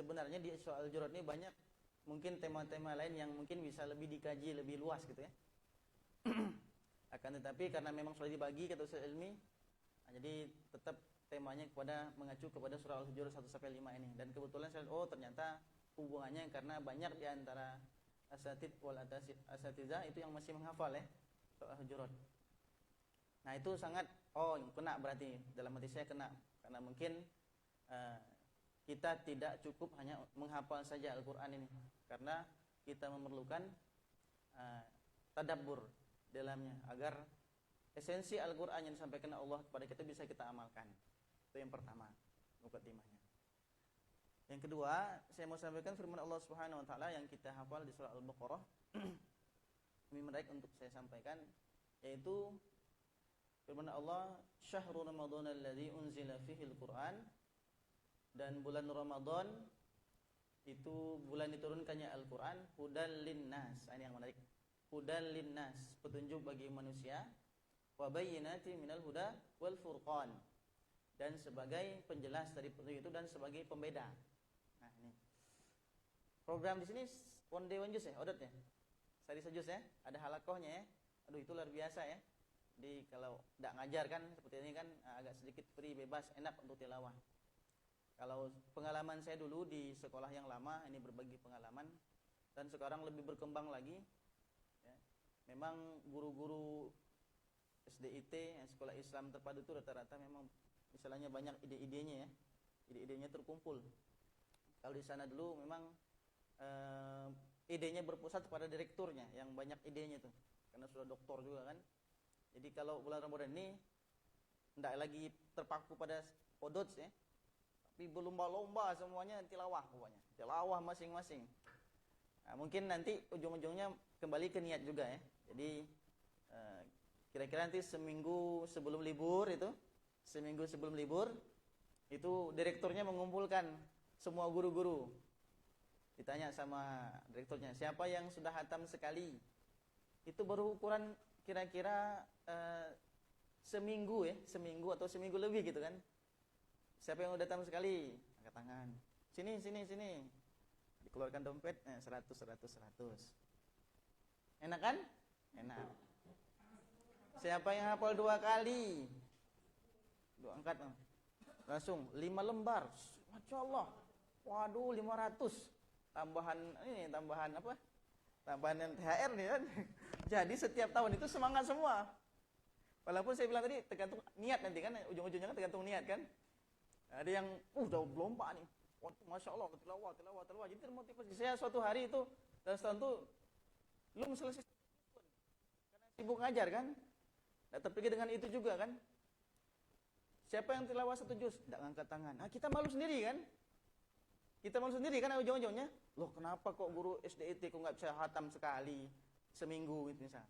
sebenarnya di surah Al-Hujurat ini banyak mungkin tema-tema lain yang mungkin bisa lebih dikaji lebih luas gitu ya. Akan tetapi karena memang sudah dibagi kata usul ilmi, jadi tetap temanya mengacu kepada surah Al-Hujurat 1 sampai 5 ini. Dan kebetulan saya ternyata hubungannya karena banyak di antara asatid wal asatizah itu yang masih menghafal ya surah Al-Hujurat. Nah, itu sangat kena berarti dalam hati saya kena karena mungkin kita tidak cukup hanya menghafal saja Al-Qur'an ini karena kita memerlukan tadabbur dalamnya agar esensi Al-Qur'an yang disampaikan Allah kepada kita bisa kita amalkan. Itu yang pertama, mukadimahnya. Yang kedua, saya mau sampaikan firman Allah Subhanahu wa taala yang kita hafal di surah Al-Baqarah. Ini menarik untuk saya sampaikan, yaitu firman Allah, "Syahrul Ramadan alladzi unzila fihi al-Qur'an." Dan bulan Ramadan itu bulan diturunkannya Al-Qur'an, hudal linnas. Ini yang menarik. Hudal linnas, petunjuk bagi manusia, wa bayyinatin minal huda wal furqan. Dan sebagai penjelas dari petunjuk itu dan sebagai pembeda. Nah, ini. Program di sini one day one juice ya, odotnya. Sehari sejus ya, ada halakohnya ya. Aduh, itu luar biasa ya. Jadi kalau tidak ngajar kan seperti ini kan agak sedikit free, bebas, enak untuk tilawah. Kalau pengalaman saya dulu di sekolah yang lama, ini berbagi pengalaman, dan sekarang lebih berkembang lagi ya. Memang guru-guru SDIT, sekolah Islam terpadu itu rata-rata memang misalnya banyak ide-idenya ya. Ide-idenya terkumpul. Kalau di sana dulu memang idenya berpusat pada direkturnya yang banyak idenya tuh. Karena sudah doktor juga kan. Jadi kalau bulan Ramadan ini tidak lagi terpaku pada podots ya, tapi berlomba-lomba semuanya tilawah pokoknya, tilawah masing-masing. Nah, mungkin nanti ujung-ujungnya kembali ke niat juga ya. Jadi kira-kira nanti seminggu sebelum libur itu direkturnya mengumpulkan semua guru-guru. Ditanya sama direkturnya, siapa yang sudah hatam sekali? Itu baru ukuran kira-kira seminggu atau seminggu lebih gitu kan. Siapa yang udah tamu sekali? Angkat tangan. Sini. Dikeluarkan dompet, 100. Enak kan? Enak. Siapa yang hafal 2 kali? Angkat langsung 5 lembar. Masya Allah. Waduh, 500. Tambahan apa? Tambahan THR nih kan. Jadi setiap tahun itu semangat semua. Walaupun saya bilang tadi tergantung niat nanti kan, ujung-ujungnya kan tergantung niat kan. Ada yang udah lomba nih. Waduh, Masya Allah, tilawah. Jadi termotivasi. Saya suatu hari itu dalam setahun itu belum selesai karena sibuk ngajar kan. Nah, terpikir dengan itu juga kan. Siapa yang tilawah 1 juz? Tidak ngangkat tangan. Nah, kita malu sendiri kan. Ujung-ujungnya. Loh, kenapa kok guru SDIT kok nggak bisa hatam sekali seminggu gitu misalnya.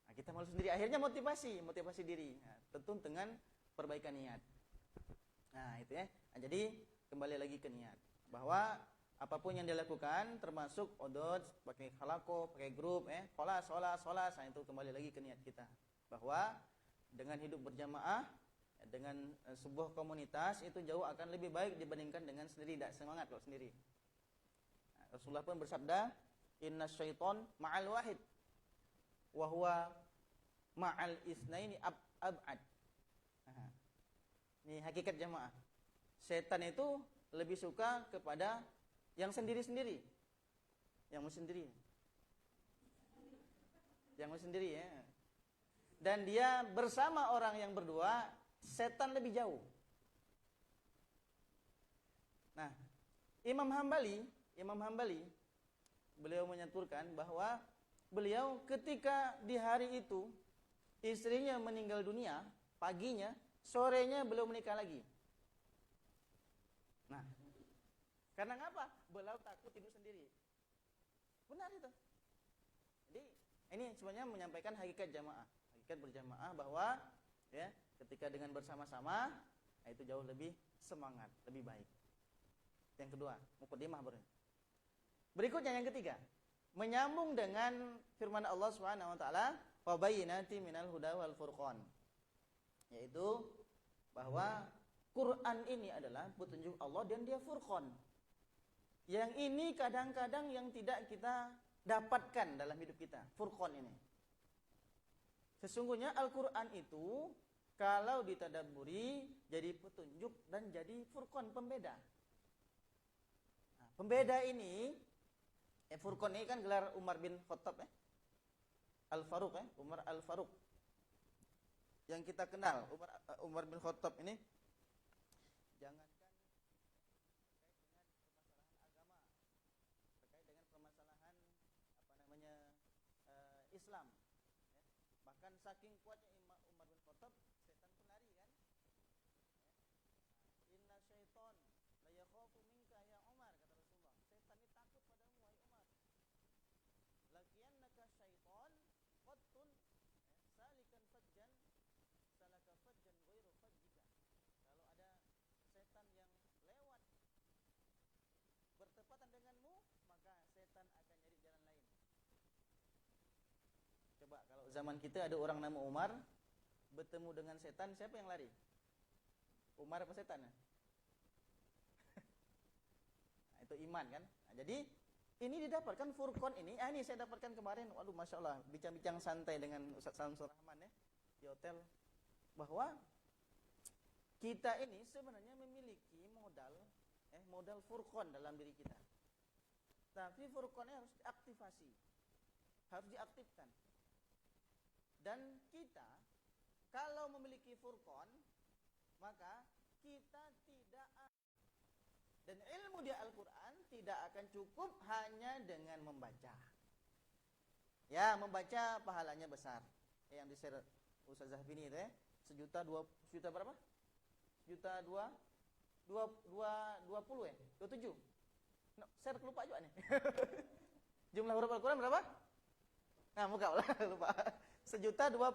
Nah, kita malu sendiri. Akhirnya motivasi diri. Nah, tentu dengan perbaikan niat. Nah, itu ya. Nah, jadi kembali lagi ke niat. Bahwa apapun yang dilakukan termasuk odot, pakai halako, pakai grup kholas. Nah, itu kembali lagi ke niat kita. Bahwa dengan hidup berjamaah, dengan sebuah komunitas itu jauh akan lebih baik dibandingkan dengan sendiri, tidak semangat kalau sendiri. Nah, Rasulullah pun bersabda, "Inna syaiton ma'al wahid wa huwa ma'al isnaini ab'ad." Nah, ini hakikat jamaah. Setan itu lebih suka kepada yang sendiri-sendiri. Yang sendiri ya. Dan dia bersama orang yang berdua, setan lebih jauh. Nah, Imam Hambali beliau menyaturkan bahwa beliau ketika di hari itu istrinya meninggal dunia, paginya, sorenya beliau menikah lagi. Nah, karena apa? Beliau takut tidur sendiri. Benar itu. Jadi ini sebenarnya menyampaikan hakikat jamaah, hakikat berjamaah bahwa ya ketika dengan bersama-sama, nah itu jauh lebih semangat, lebih baik. Yang kedua, mukadimah berikutnya yang ketiga, menyambung dengan firman Allah Subhanahu wa taala, "Wa bayyinatin minal huda wal furqan." Yaitu bahwa Quran ini adalah petunjuk Allah dan dia furqan. Yang ini kadang-kadang yang tidak kita dapatkan dalam hidup kita, furqan ini. Sesungguhnya Al-Quran itu kalau ditadabburi jadi petunjuk dan jadi furqan, pembeda. Nah, pembeda ini, furqan ini kan gelar Umar bin Khattab Al-Faruq Umar Al-Faruq. Yang kita kenal Umar bin Khattab ini, jangankan terkait dengan permasalahan Islam, bahkan saking kuatnya Umar bin Khattab, setan pun lari kan. Inna syaiton la yakhafu minka ya Umar, kata Rasulullah. Setan ini takut padamu wahai Umar. Lakiyannaka syaiton qattun salikan fajjan salaka fajjan ghairu fajjika. Kalau ada setan yang lewat bertepatan denganmu, maka setan akan nyari jalan lain. Coba kalau zaman kita ada orang nama Umar bertemu dengan setan, siapa yang lari? Umar apa setan? Nah, itu iman kan. Nah, jadi ini didapatkan furqan ini. Ini saya dapatkan kemarin. Waduh, masya Allah, bincang-bincang santai dengan Ustaz Samsul Rahman di hotel, bahwa kita ini sebenarnya memiliki modal furqan dalam diri kita. Tapi furqannya harus diaktifasi, harus diaktifkan. Dan kita kalau memiliki furqan, maka kita tidak, dan ilmu di Al-Quran tidak akan cukup hanya dengan membaca. Ya, membaca pahalanya besar. Yang di-share Ustazah Bini itu sejuta berapa? Sejuta 27. No, share lupa juga nih. Jumlah huruf Al-Quran berapa? Nah, muka lah lupa. Sejuta 20.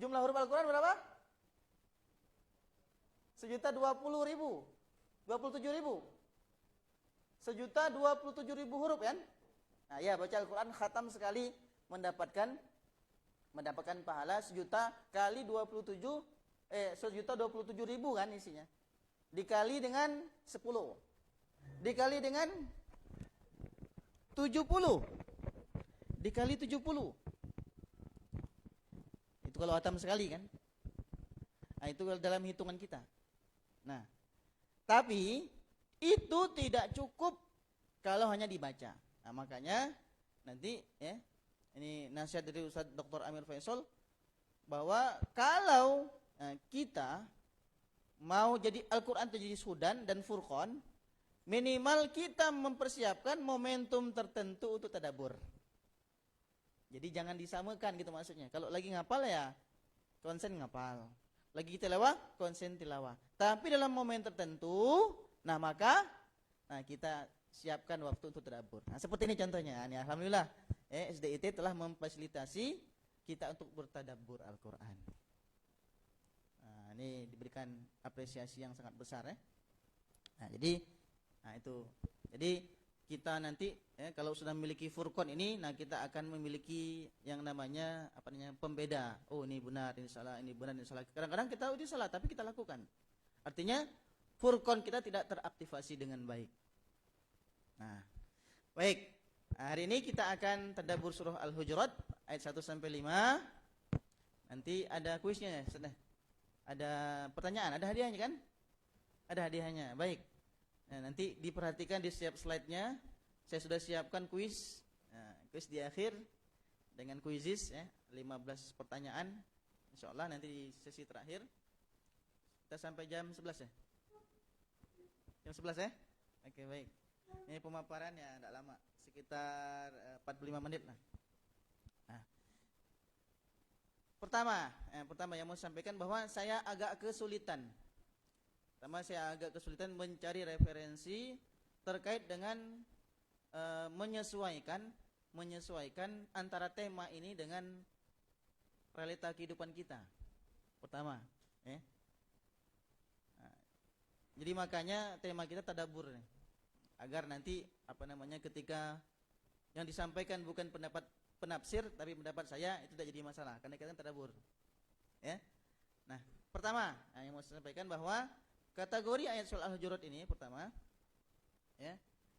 Jumlah huruf Al-Quran berapa? Sejuta 20.000. 27.000. Sejuta 27.000 huruf kan? Nah, ya, baca Al-Quran khatam sekali mendapatkan pahala sejuta kali 1.027.000 kan isinya. Dikali dengan 10. Dikali dengan 70. Dikali 70. Itu kalau khatam sekali kan? Nah, itu dalam hitungan kita. Nah, tapi itu tidak cukup kalau hanya dibaca. Nah, makanya nanti ya, ini nasihat dari Ustaz Dr. Amir Faisal, bahwa kalau kita mau jadi Al-Quran itu jadi sudan dan furqan, minimal kita mempersiapkan momentum tertentu untuk tadabbur. Jadi jangan disamakan gitu maksudnya. Kalau lagi ngapal ya konsen ngapal, lagi tilawah konsen tilawah. Tapi dalam momen tertentu, maka kita siapkan waktu untuk tadabbur. Nah, seperti ini contohnya. Ini alhamdulillah SDIT telah memfasilitasi kita untuk bertadabbur Al-Quran. Nah, ini diberikan apresiasi yang sangat besar ya. Nah, jadi itu. Jadi kita nanti kalau sudah memiliki furqan ini, kita akan memiliki yang namanya pembeda. Oh, ini benar, ini salah, ini benar, ini salah. Kadang-kadang kita ini salah tapi kita lakukan. Artinya furqan kita tidak teraktivasi dengan baik. Nah, baik. Hari ini kita akan tadabbur surah Al-Hujurat ayat 1 sampai 5. Nanti ada kuisnya ya. Ada pertanyaan, ada hadiahnya kan? Ada hadiahnya. Baik. Nah, nanti diperhatikan di setiap slide-nya. Saya sudah siapkan kuis. Kuis di akhir dengan kuisis 15 pertanyaan. Insyaallah nanti di sesi terakhir. Kita sampai jam 11 ya. Jam 11 ya? Oke, baik. Ini pemaparan ya tidak lama, sekitar 45 menit lah. Nah, pertama yang mau sampaikan bahwa saya agak kesulitan. Saya agak kesulitan mencari referensi terkait dengan menyesuaikan antara tema ini dengan realita kehidupan kita. Pertama, jadi makanya tema kita tadabbur nih. Agar nanti ketika yang disampaikan bukan pendapat penafsir tapi pendapat saya, itu tidak jadi masalah karena kita tadabbur. Ya. Nah, Pertama, yang mau saya sampaikan bahwa kategori ayat surah Al-Hujurat ini pertama, ya,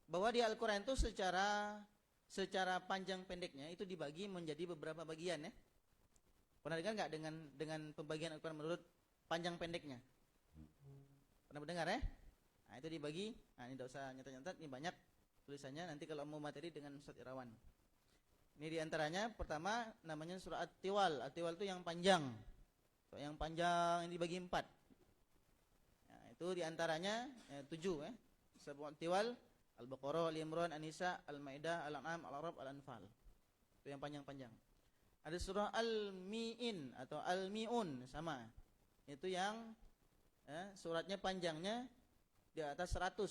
bahwa di Al-Qur'an itu secara panjang pendeknya itu dibagi menjadi beberapa bagian, ya. Pernah dengar nggak dengan pembagian Al-Qur'an menurut panjang pendeknya? Pernah mendengar, ya? Nah, itu dibagi. Nah, ini tidak usah nyatat-nyatat, ini banyak tulisannya, nanti kalau mau materi dengan Ustaz Irawan. Ini diantaranya pertama namanya surah At-Tiwal. At-Tiwal itu yang panjang. Surah yang panjang ini dibagi 4. Nah, itu diantaranya 7, ya. Surah At-Tiwal, Al-Baqarah, Al-Imran, An-Nisa, Al-Maidah, Al-An'am, Al-Arab, Al-Anfal. Itu yang panjang-panjang. Ada surah Al-Mi'in atau Al-Mi'un, sama. Itu yang suratnya panjangnya di atas 100.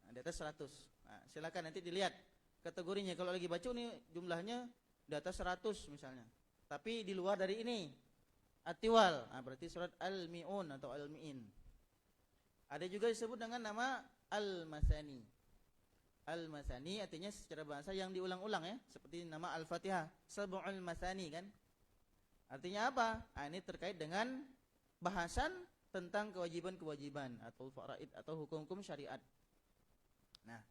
Nah, di atas 100. Nah, silakan nanti dilihat kategorinya. Kalau lagi baca nih jumlahnya di atas 100 misalnya. Tapi di luar dari ini At-Tiwal. Nah, berarti surat Al-Mi'un atau Al-Mi'in. Ada juga disebut dengan nama Al-Masani. Al-Masani artinya secara bahasa yang diulang-ulang, ya, seperti nama Al-Fatihah, Sab'ul Masani, kan? Artinya apa? Nah, ini terkait dengan bahasan tentang kewajiban-kewajiban atau faraid atau hukum-hukum syariat. Nah,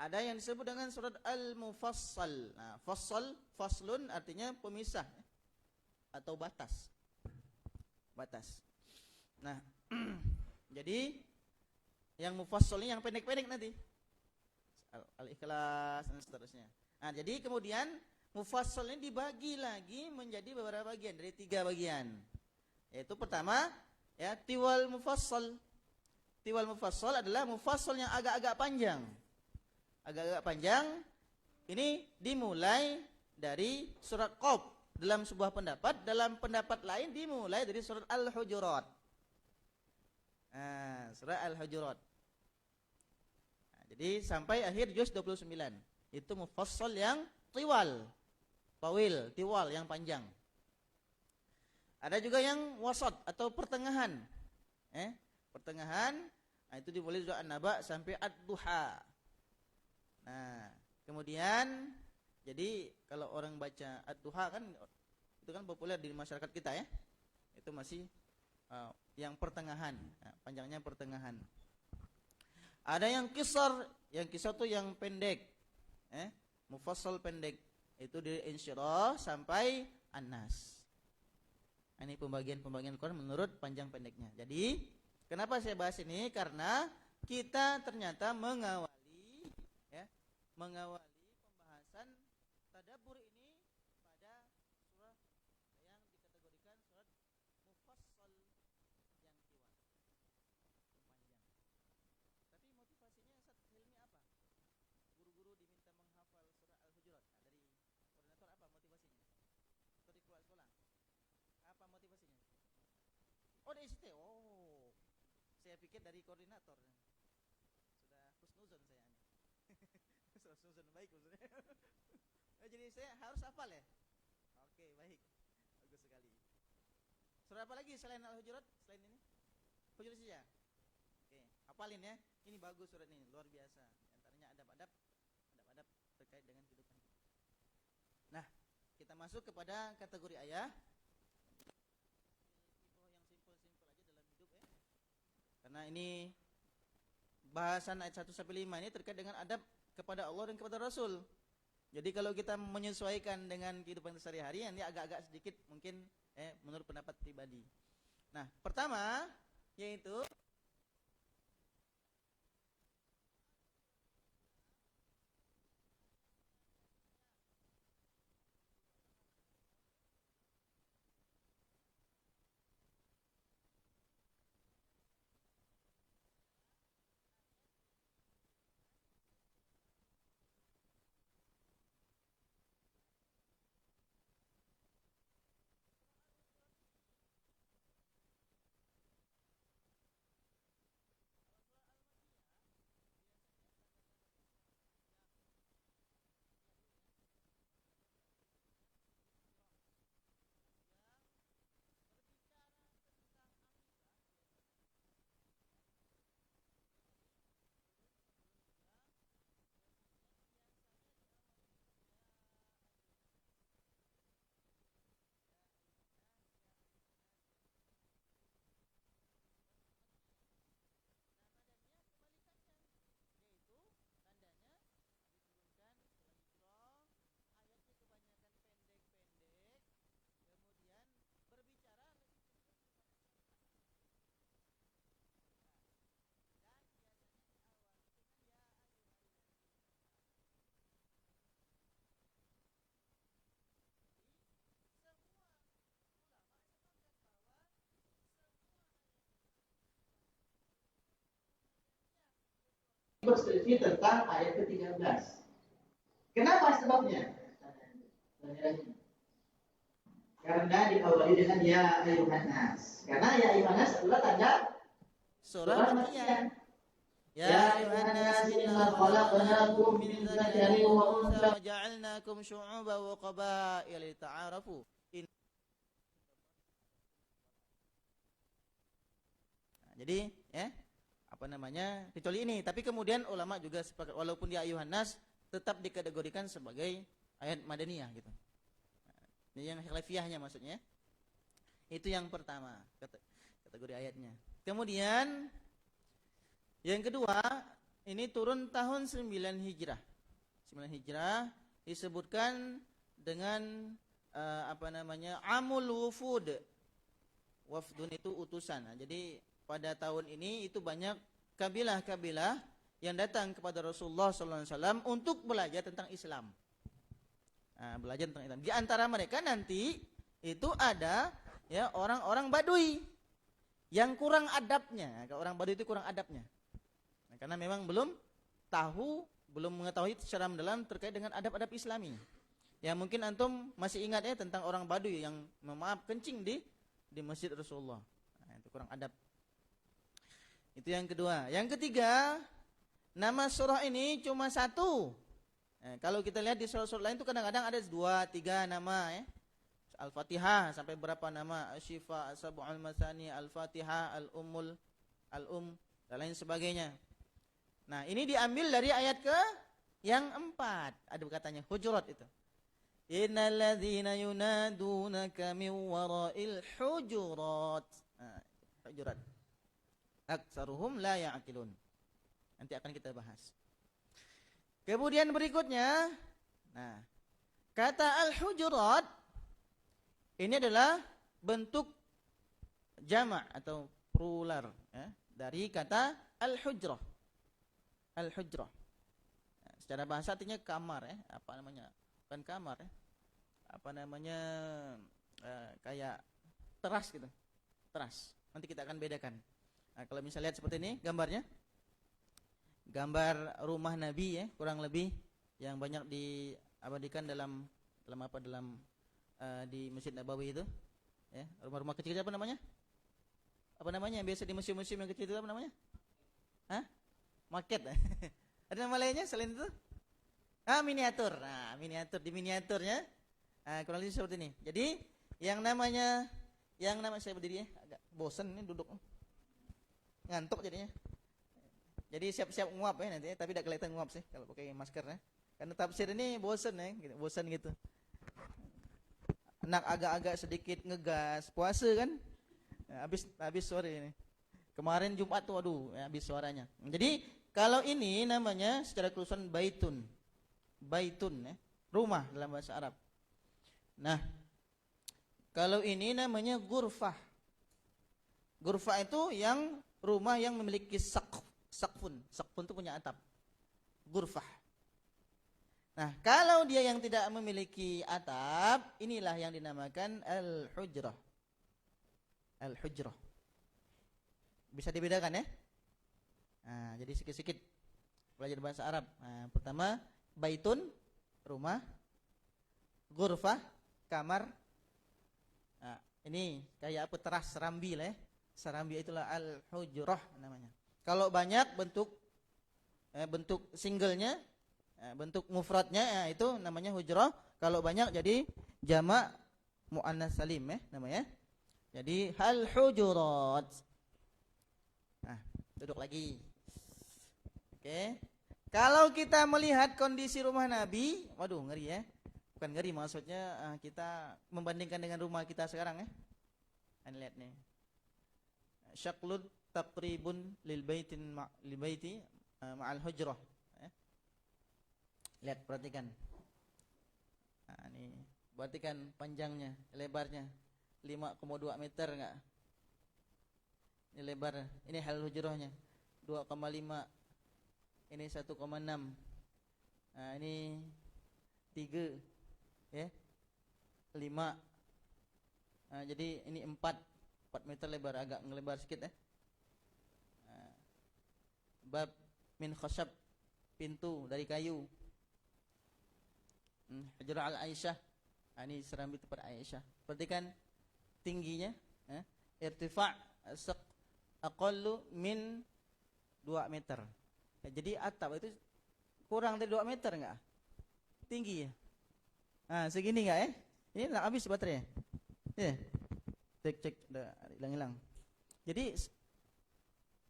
ada yang disebut dengan surat Al-Mufassal. Nah, faslun artinya pemisah, ya, atau batas. Nah, jadi yang mufassal ini yang pendek-pendek nanti. Al-Ikhlas dan seterusnya. Nah, jadi kemudian mufassal ini dibagi lagi menjadi beberapa bagian, dari 3 bagian. Yaitu pertama, ya, Tiwal Mufassal. Tiwal Mufassal adalah mufassal yang agak-agak panjang. Agak-agak panjang ini dimulai dari surat Qaf dalam sebuah pendapat, dalam pendapat lain dimulai dari surat Al-Hujurat. Nah, surat Al-Hujurat. Nah, jadi sampai akhir juz 29. Itu mufassal yang tiwal, yang panjang. Ada juga yang wasat atau pertengahan. Pertengahan, nah itu dimulai dari An-Naba sampai Ad-Duha. Nah, kemudian jadi kalau orang baca Ad-Duha kan itu kan populer di masyarakat kita, ya. Itu masih yang pertengahan, nah, panjangnya pertengahan. Ada yang kisar itu yang pendek, mufassal pendek, itu dari Insyirah sampai An-Nas. Ini pembagian Quran menurut panjang pendeknya. Jadi, kenapa saya bahas ini? Karena kita ternyata mengawali pembahasan tadabbur ini pada surah yang dikategorikan surat mufassal yang tiwal, panjang. Tapi motivasinya Ustaz Hilmi apa? Guru-guru diminta menghafal surah Al-Hujurat. Nah, dari koordinator apa motivasinya? Atau di sekolah? Apa motivasinya? Oh, dari ST. Oh, saya pikir dari koordinator. Sudah husnuzon saya. Husnuzon baik maksudnya. Jadi saya harus hafal, ya. Oke, baik. Bagus sekali. Surah apa lagi selain Al-Hujurat? Selain ini? Hujurat saja. Oke, hafalin, ya. Ini bagus surat ini, luar biasa. Di antaranya adab-adab terkait dengan kehidupan. Nah, kita masuk kepada kategori ayah. Karena ini bahasan ayat 1 sampai 5 ini terkait dengan adab kepada Allah dan kepada Rasul. Jadi kalau kita menyesuaikan dengan kehidupan sehari-hari, ini agak-agak sedikit mungkin menurut pendapat pribadi. Nah, pertama yaitu berselisih tentang ayat ke-13. Kenapa sebabnya? Karena diawali dengan ya ayuhan nas. Karena ya ayuhan nas adalah tanda surah Makkiyah. Ya ayuhan nas inna khalaqnakum min dzakarin wa untha wa ja'alnakum syu'uban wa qabaila lita'arafu. Jadi ya kecuali ini, tapi kemudian ulama juga sepakat walaupun dia ayuhan nas tetap dikategorikan sebagai ayat madaniyah gitu. Ini yang khilafiyahnya maksudnya. Itu yang pertama, kategori ayatnya. Kemudian yang kedua, ini turun tahun 9 Hijrah. 9 Hijrah disebutkan dengan Amul Wufud. Wafdun itu utusan. Nah, jadi pada tahun ini itu banyak kabilah-kabilah yang datang kepada Rasulullah SAW untuk belajar tentang Islam. Nah, belajar tentang Islam. Di antara mereka nanti itu ada ya orang-orang Badui yang kurang adabnya. Orang Badui itu kurang adabnya. Nah, karena memang belum mengetahui secara mendalam terkait dengan adab-adab Islami. Ya mungkin antum masih ingat ya tentang orang Badui yang kencing di masjid Rasulullah. Nah, itu kurang adab. Itu yang kedua. Yang ketiga, nama surah ini cuma satu. Kalau kita lihat di surah-surah lain itu kadang-kadang ada 2-3 nama ya. Al-Fatihah sampai berapa nama? Asy-Syifa, As-Sab'ul Masani, Al-Fatihah, Al-Ummul, Al-Um dan lain sebagainya. Nah, ini diambil dari ayat yang 4. Ada katanya Hujurat itu. Innal ladzina yunadunaka min wara'il hujurat. Hujurat. Aktsaruhum la ya'qilun. Nanti akan kita bahas. Kemudian berikutnya, nah, kata al-hujurat ini adalah bentuk jamak atau plural ya, dari kata al-hujrah. Al-hujrah. Nah, secara bahasa artinya kamar ya, bukan kamar ya. Kayak teras gitu. Teras. Nanti kita akan bedakan. Nah, kalau misalnya lihat seperti ini gambarnya, gambar rumah Nabi ya, kurang lebih yang banyak diabadikan di Masjid Nabawi itu, ya, rumah-rumah kecil apa namanya? Apa namanya yang biasa di museum-museum yang kecil itu apa namanya? Maket. Ada nama lainnya selain itu? Miniatur. Nah, di miniaturnya, kurang lebih seperti ini. Jadi yang namanya saya berdiri ya, agak bosan ini duduk. Ngantuk jadinya. Jadi siap-siap nguap ya nanti, tapi tidak kelihatan nguap sih kalau pakai masker ya. Karena tafsir ini bosan ya, gitu, bosan gitu. Anak agak-agak sedikit ngegas, puasa kan? Ya, habis sore ini. Kemarin Jumat tuh habis suaranya. Jadi kalau ini namanya secara keseluruhan baitun. Baitun ya, rumah dalam bahasa Arab. Nah, kalau ini namanya ghurfah. Ghurfah itu yang rumah yang memiliki sakfun itu punya atap. Ghurfah. Nah, kalau dia yang tidak memiliki atap, inilah yang dinamakan al-hujrah. Al-hujrah. Bisa dibedakan ya? Nah, jadi sikit-sikit belajar bahasa Arab. Nah, pertama, baitun, rumah. Ghurfah, kamar. Nah, ini kayak apa, teras, serambi lah ya. Serambi itulah al-hujrah namanya. Kalau banyak bentuk singlenya, bentuk mufradnya itu namanya hujrah. Kalau banyak jadi jamak muannas salim ya namanya. Jadi hal hujurat. Nah, duduk lagi. Oke. Kalau kita melihat kondisi rumah Nabi, waduh ngeri ya. Bukan ngeri, maksudnya kita membandingkan dengan rumah kita sekarang ya. Anda lihat nih. Syaqlud taqribun lil baiti ma'al hujrah. Lihat, perhatikan. Nah, ini perhatikan panjangnya, lebarnya 5,2 meter enggak? Ini lebar. Ini hal hujrahnya 2,5. Ini 1,6. Nah, ini 3 ya. 5. Nah, jadi ini 4 meter lebar, agak ngelebar sedikit ya. Bab min khashab, pintu dari kayu. Hujra al-Aisyah, ini serambi tempat Aisyah. Perhatikan tingginya, irtifa' aqallu min 2 meter. Ya, jadi atap itu kurang dari 2 meter enggak? Tinggi ya. Nah, segini enggak ya? Ini enggak habis baterainya. Ya. Cek udah hilang-hilang. Jadi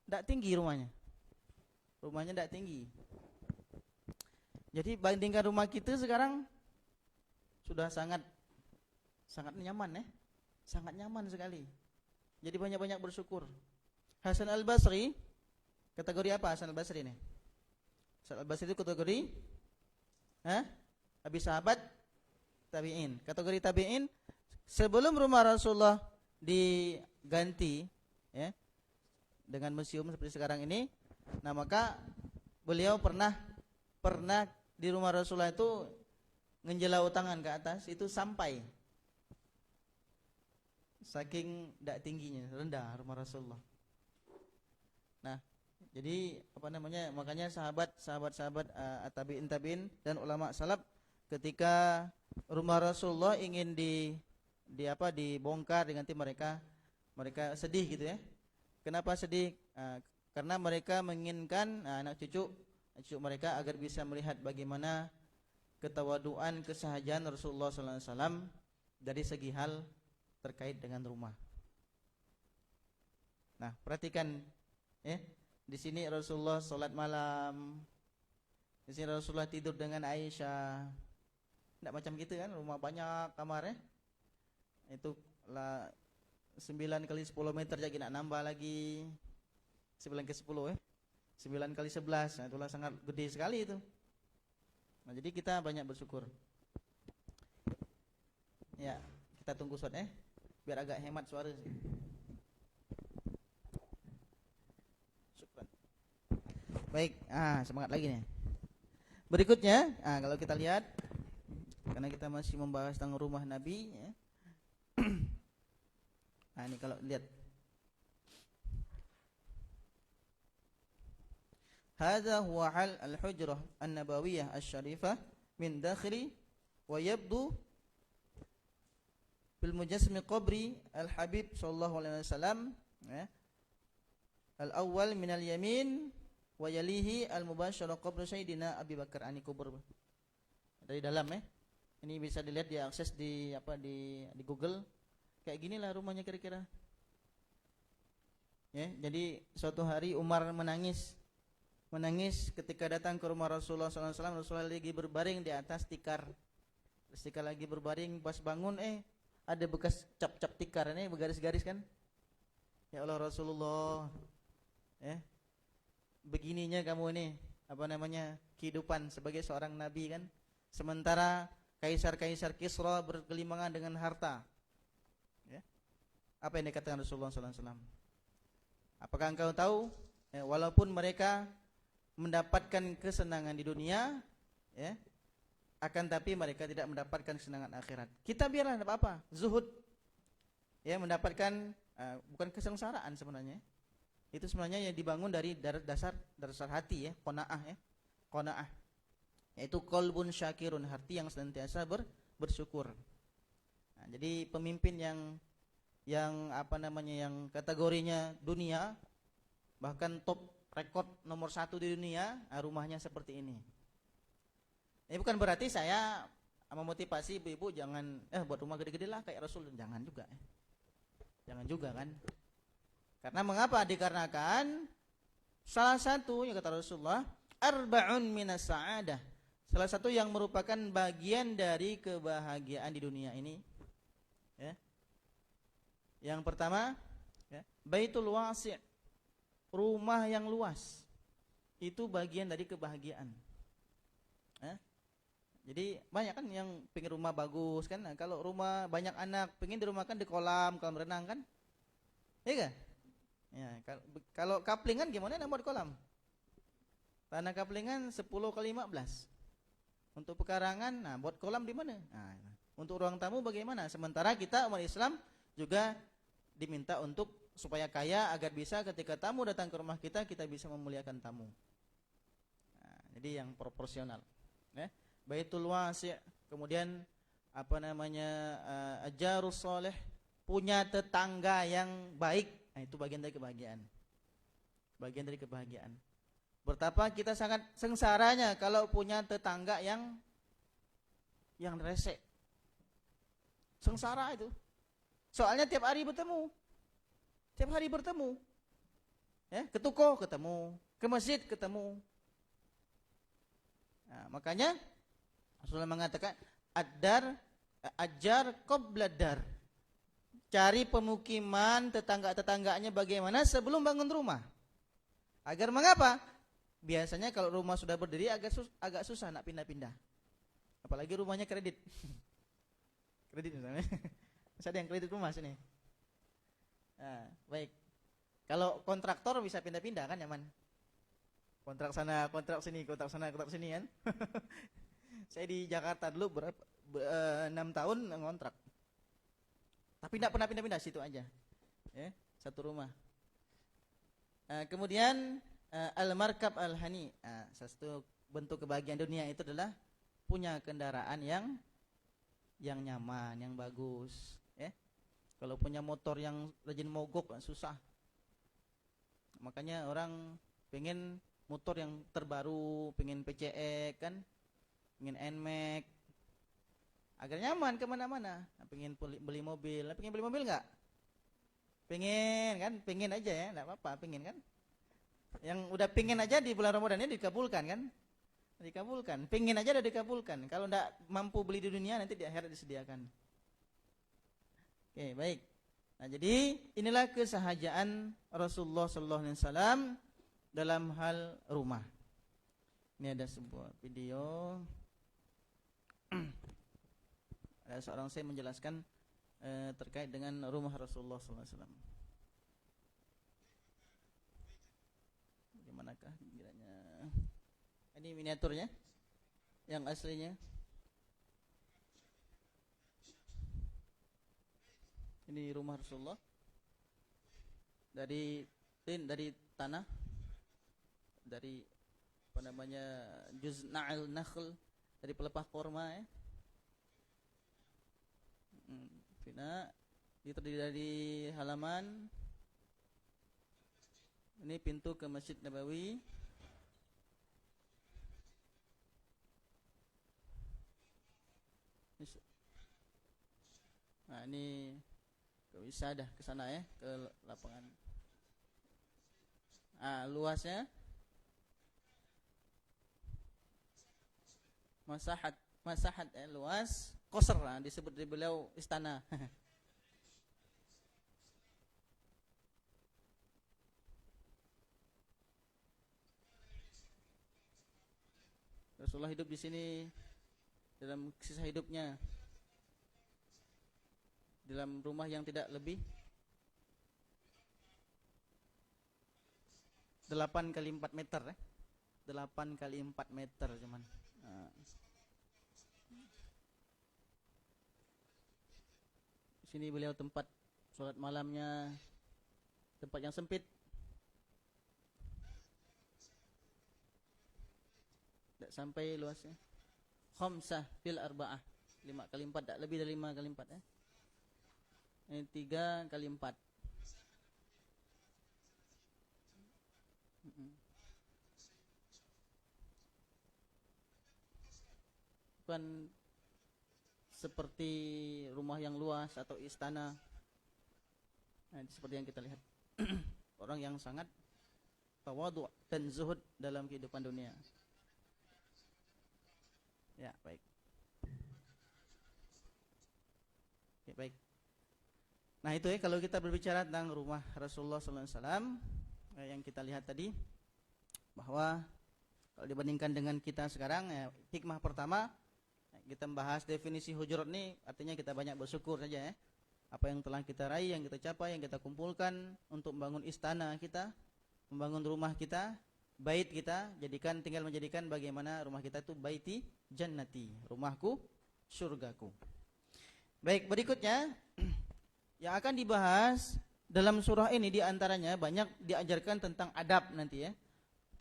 enggak tinggi rumahnya. Rumahnya enggak tinggi. Jadi bandingkan rumah kita sekarang sudah sangat nyaman ya. Sangat nyaman sekali. Jadi banyak-banyak bersyukur. Hasan al-Basri, kategori apa Hasan al-Basri ini? Hasan al-Basri itu kategori habis sahabat tabi'in. Kategori tabi'in sebelum rumah Rasulullah diganti ya dengan museum seperti sekarang ini. Nah, maka beliau pernah di rumah Rasulullah itu ngejelau tangan ke atas itu sampai saking tidak tingginya, rendah rumah Rasulullah. Nah, jadi makanya sahabat tabi'in dan ulama salaf ketika rumah Rasulullah ingin dibongkar dengan mereka sedih gitu ya. Kenapa sedih? Karena mereka menginginkan anak cucu mereka agar bisa melihat bagaimana ketawaduan, kesahajaan Rasulullah SAW dari segi hal terkait dengan rumah. Nah, perhatikan ya, di sini Rasulullah sholat malam, di sini Rasulullah tidur dengan Aisyah. Tidak macam gitu kan, rumah banyak kamarnya. Itu lah 9 kali 10 meter jadi nak nambah lagi 9 ke 10 ya. 9 kali 11, nah itulah sangat gede sekali itu. Nah, jadi kita banyak bersyukur. Ya, kita tunggu Ustaz ya, biar agak hemat suara sih. Syukran. Baik, semangat lagi nih. Berikutnya, kalau kita lihat, karena kita masih membahas tentang rumah Nabi ya. Nah, ini kalau lihat hadza huwa hal al-hujrah an-nabawiyah asy-syarifah min dakhili wa yabdu bil mujassim qabri al-habib sallallahu alaihi wasallam ya. Al-awwal min al-yamin wa yalihi al-mubashshara qabru sayyidina Abi Bakar, ani kubur dari dalam ya. Ini bisa dilihat, diakses di Google. Kayak ginilah rumahnya kira-kira. Ya, jadi suatu hari Umar menangis ketika datang ke rumah Rasulullah SAW. Rasulullah lagi berbaring di atas tikar. Ketika lagi berbaring, pas bangun ada bekas cap-cap tikar ini bergaris-garis kan. Ya Allah Rasulullah, begininya kamu ini kehidupan sebagai seorang nabi kan. Sementara kaisar-kaisar Kisra bergelimangan dengan harta. Ya. Apa yang dikatakan Rasulullah SAW? Apakah engkau tahu? Walaupun mereka mendapatkan kesenangan di dunia, ya, akan tapi mereka tidak mendapatkan kesenangan akhirat. Kita biarlah tidak apa-apa, zuhud, ya, mendapatkan bukan kesengsaraan sebenarnya. Itu sebenarnya yang dibangun dari dasar hati ya, qanaah, yaitu qalbun syakirun, hati yang senantiasa bersyukur. Nah, jadi pemimpin yang kategorinya dunia, bahkan top rekod nomor 1 di dunia, rumahnya seperti ini. Ini bukan berarti saya memotivasi ibu-ibu jangan buat rumah gede-gede lah kayak Rasul, jangan juga. Jangan juga kan. Karena mengapa? Dikarenakan salah satu yang kata Rasulullah, arba'un minas sa'adah. Salah satu yang merupakan bagian dari kebahagiaan di dunia ini. Ya. Yang pertama, ya, baitul wasi'. Rumah yang luas itu bagian dari kebahagiaan. Jadi banyak kan yang pengen rumah bagus kan. Nah, kalau rumah banyak anak pengen dirumahkan di kolam renang kan, iya kan? Ya, kalau kaplingan gimana nak buat kolam? Tanah kaplingan 10 kali 15. Untuk pekarangan, nah buat kolam di mana? Nah, untuk ruang tamu bagaimana? Sementara kita umat Islam juga diminta untuk supaya kaya agar bisa ketika tamu datang ke rumah kita bisa memuliakan tamu. Jadi yang proporsional. Ya. Baitul wasi', kemudian ajarus soleh, punya tetangga yang baik. Nah, itu bagian dari kebahagiaan. Bagian dari kebahagiaan. Betapa kita sangat sengsaranya kalau punya tetangga yang resek. Sengsara itu. Soalnya tiap hari bertemu. Ya, ke toko ketemu, ke masjid ketemu. Nah, makanya Rasulullah mengatakan ajar qabla dar. Cari pemukiman tetangga-tetangganya bagaimana sebelum bangun rumah. Agar mengapa? Biasanya kalau rumah sudah berdiri agak susah nak pindah-pindah. Apalagi rumahnya kredit. Kredit misalnya. Masih ada yang kredit rumah sini. Nah, baik. Kalau kontraktor bisa pindah-pindah kan nyaman. Kontrak sana, kontrak sini, kontrak sana, kontrak sini kan. Saya di Jakarta dulu 6 tahun ngontrak. Tapi tidak pernah pindah-pindah, situ aja. Ya, satu rumah. Kemudian al-markab al-hani. Satu bentuk kebahagiaan dunia itu adalah punya kendaraan yang nyaman, yang bagus. Ya. Kalau punya motor yang rajin mogok susah. Makanya orang pengen motor yang terbaru, pengen PCX kan, pengen NMAX, agar nyaman kemana-mana. Pengen beli mobil, nggak? Pengen kan, pengen aja ya, nggak apa-apa, pengen kan. Yang udah pengen aja di bulan Ramadan ini dikabulkan kan, dikabulkan. Pengen aja udah dikabulkan. Kalau nggak mampu beli di dunia nanti di akhirat disediakan. Oke, baik. Nah, jadi inilah kesahajaan Rasulullah SAW dalam hal rumah. Ini ada sebuah video. Ada seorang saya menjelaskan terkait dengan rumah Rasulullah SAW. Bagaimanakah kiranya? Ini miniaturnya, yang aslinya. Ini rumah Rasulullah dari tanah, dari juzna'il nakhl, dari pelepah korma ya. Fina, dia terdiri dari halaman. Ini pintu ke Masjid Nabawi. Nah, ini ke wisadah ke sana ya, ke lapangan. Luasnya masahat luas. Qasr disebut di beliau istana. Rasulullah hidup di sini dalam kisah hidupnya, dalam rumah yang tidak lebih 8 kali 4 meter ya. 8 kali 4 meter cuman. Di sini beliau tempat sholat malamnya, tempat yang sempit. Tidak sampai luasnya. Khamsah fil arba'ah. 5 kali 4, tak lebih dari 5 kali 4 ya. Ini 3 kali 4. Bukan seperti rumah yang luas atau istana. Nah, seperti yang kita lihat. Orang yang sangat tawadhu dan zuhud dalam kehidupan dunia. Ya, baik. Ya, baik. Nah, itu ya kalau kita berbicara tentang rumah Rasulullah SAW yang kita lihat tadi, bahwa kalau dibandingkan dengan kita sekarang ya, hikmah pertama kita membahas definisi hujurat ini, artinya kita banyak bersyukur saja ya. Apa yang telah kita raih, yang kita capai, yang kita kumpulkan untuk membangun istana kita, membangun rumah kita, bait kita, tinggal menjadikan bagaimana rumah kita itu baiti jannati, rumahku, surgaku. Baik, berikutnya yang akan dibahas dalam surah ini diantaranya banyak diajarkan tentang adab nanti ya,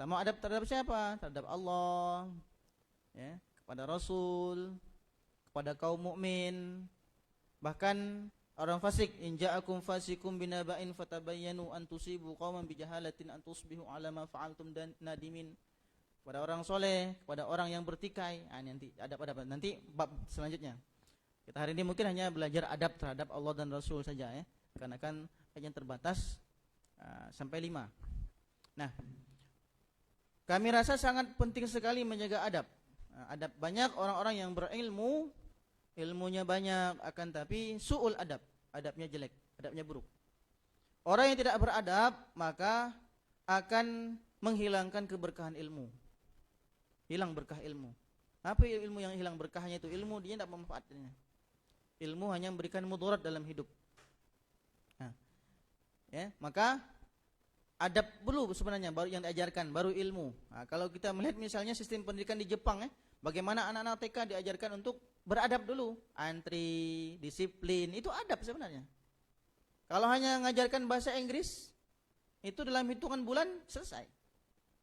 Pertama adab terhadap siapa? Terhadap Allah, ya, kepada Rasul, kepada kaum mukmin. Bahkan orang fasik, in ja'akum fasikum binaba'in fatabayyanu an tusibu qauman bijahalatin an tusbihu ala ma fa'altum dan nadimin. Kepada orang soleh, kepada orang yang bertikai. Nanti adab-adab nanti bab selanjutnya. Kita hari ini mungkin hanya belajar adab terhadap Allah dan Rasul saja, ya. Karena kan hanya terbatas sampai 5. Nah, kami rasa sangat penting sekali menjaga adab. Adab, banyak orang-orang yang berilmu, ilmunya banyak, akan tapi su'ul adab, adabnya jelek, adabnya buruk. Orang yang tidak beradab maka akan menghilangkan keberkahan ilmu. Hilang berkah ilmu. Apa ilmu yang hilang berkahnya itu? Ilmu dia tidak memanfaatkannya. Ilmu hanya memberikan mudarat dalam hidup. Nah, ya, maka adab dulu sebenarnya baru yang diajarkan, baru ilmu. Nah, kalau kita melihat misalnya sistem pendidikan di Jepang, ya, bagaimana anak-anak TK diajarkan untuk beradab dulu, antri, disiplin, itu adab sebenarnya. Kalau hanya mengajarkan bahasa Inggris, itu dalam hitungan bulan selesai.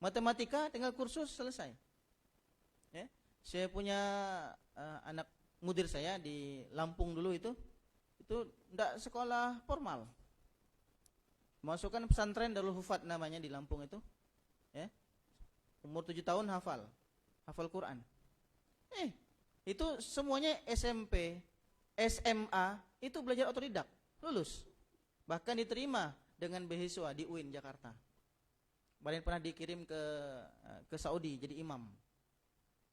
Matematika tinggal kursus selesai. Ya, saya punya anak mudir saya di Lampung dulu itu tidak sekolah formal. Masukkan pesantren Darul Hufat namanya di Lampung itu, ya. Umur 7 tahun hafal Quran. Itu semuanya SMP, SMA itu belajar otodidak, lulus. Bahkan diterima dengan beasiswa di UIN Jakarta. Bahkan pernah dikirim ke Saudi jadi imam.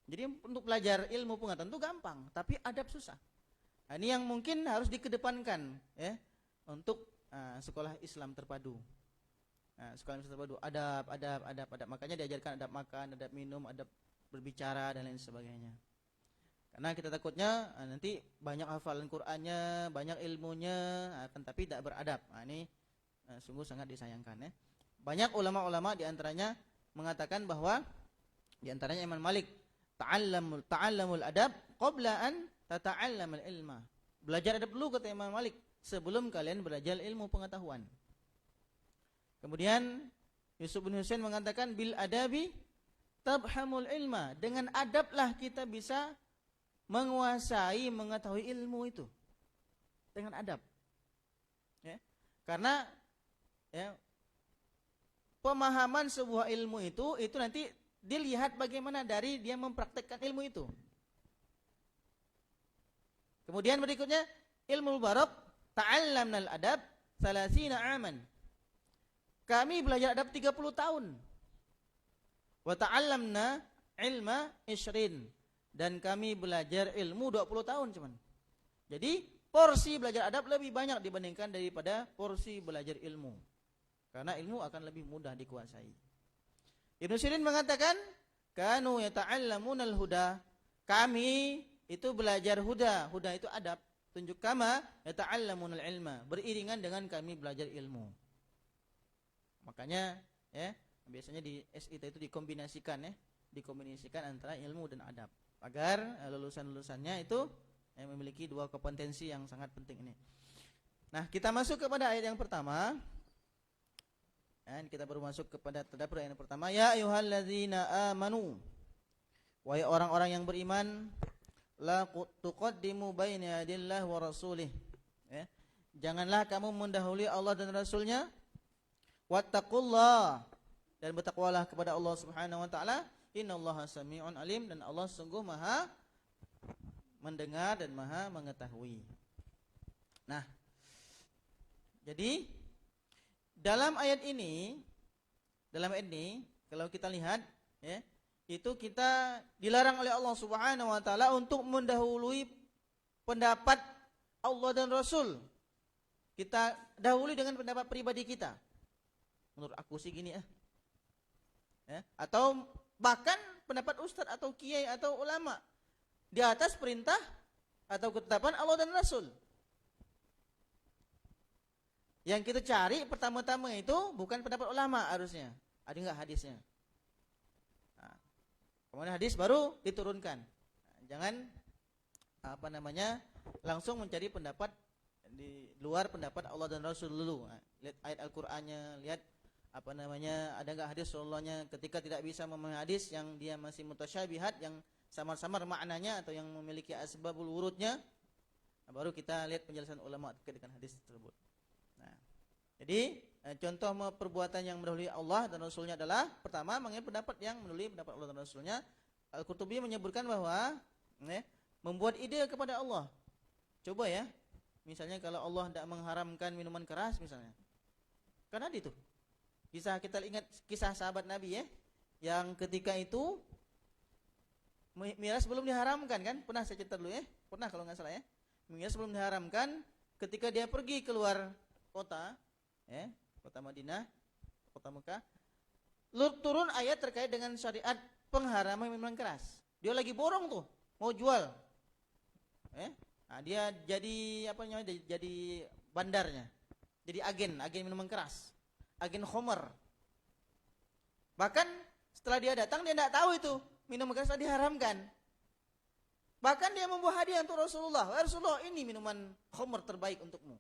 Jadi untuk belajar ilmu pengetahuan itu gampang, tapi adab susah. Nah, ini yang mungkin harus dikedepankan, ya, untuk sekolah Islam terpadu. Sekolah Islam terpadu, adab. Makanya diajarkan adab makan, adab minum, adab berbicara dan lain sebagainya. Karena kita takutnya nanti banyak hafalan Qur'annya, banyak ilmunya, akan tapi tidak beradab. Ini sungguh sangat disayangkan, ya. Banyak ulama-ulama diantaranya mengatakan bahwa diantaranya Imam Malik, ta'allamul adab qabla an tata'allamul ilma. Belajar adab dulu kata Imam Malik sebelum kalian belajar ilmu pengetahuan. Kemudian Yusuf bin Husain mengatakan bil adabi tabhamul ilma. Dengan adablah kita bisa menguasai, mengetahui ilmu itu. Dengan adab. Ya. Karena, ya, pemahaman sebuah ilmu itu nanti dilihat bagaimana dari dia mempraktekkan ilmu itu. Kemudian berikutnya ilmu mubarak, ta'allamnal adab 30 aman. Kami belajar adab 30 tahun. Wa ta'allamna ilma 20. Dan kami belajar ilmu 20 tahun cuman. Jadi porsi belajar adab lebih banyak dibandingkan daripada porsi belajar ilmu. Karena ilmu akan lebih mudah dikuasai. Ibnu Sirin mengatakan, kanu yata'allamunal huda. Kami itu belajar huda. Huda itu adab. Tunjuk kama yata'allamunal ilma. Beriringan dengan kami belajar ilmu. Makanya, ya, biasanya di SIT itu dikombinasikan, ya. Dikombinasikan antara ilmu dan adab. Agar lulusan-lulusannya itu memiliki dua kompetensi yang sangat penting ini. Nah, kita masuk kepada ayat yang pertama. Dan kita baru masuk kepada tadabbur ayat yang pertama. Ya ayyuhalladzina amanu. Wahai orang-orang yang beriman, la tuqaddimu baina yadillahi wa rasulih. Ya. Janganlah kamu mendahului Allah dan Rasulnya. Wattaqullah. Dan bertakwalah kepada Allah Subhanahu wa taala. Innallaha sami'un alim, dan Allah sungguh Maha mendengar dan Maha mengetahui. Nah, jadi dalam ayat ini kalau kita lihat, ya, itu kita dilarang oleh Allah Subhanahu wa taala untuk mendahului pendapat Allah dan Rasul. Kita dahului dengan pendapat pribadi kita. Menurut aku sih gini, ya, atau bahkan pendapat ustadz atau kiai atau ulama di atas perintah atau ketetapan Allah dan Rasul. Yang kita cari pertama-tama itu bukan pendapat ulama harusnya. Ada enggak hadisnya? Nah, kemudian hadis baru diturunkan. Nah, jangan langsung mencari pendapat di luar pendapat Allah dan Rasul dulu. Nah, lihat ayat Al-Qur'annya, lihat ada enggak hadis Rasulullahnya ketika tidak bisa memahami hadis yang dia masih mutasyabihat, yang samar-samar maknanya atau yang memiliki asbabul wurudnya, baru kita lihat penjelasan ulama terkait dengan hadis tersebut. Nah, jadi contoh perbuatan yang mendahului Allah dan Rasulnya adalah pertama mengenai pendapat yang mendahului pendapat Allah dan Rasulnya. Al-Qurtubi menyebutkan bahwa membuat ide kepada Allah. Coba ya, misalnya kalau Allah tidak mengharamkan minuman keras misalnya, karena itu kisah, kita ingat kisah sahabat Nabi ya, yang ketika itu miras belum diharamkan kan, pernah saya cerita dulu ya, pernah kalau nggak salah ya, miras belum diharamkan, ketika dia pergi keluar kota, kota Madinah, kota Mekah, turun ayat terkait dengan syariat pengharaman minuman keras. Dia lagi borong tuh, mau jual, nah, dia jadi jadi bandarnya, jadi agen minuman keras, agen khomer. Bahkan setelah dia datang, dia tidak tahu itu minuman keras diharamkan. Bahkan dia membawa hadiah untuk Rasulullah. Rasulullah, ini minuman khomer terbaik untukmu.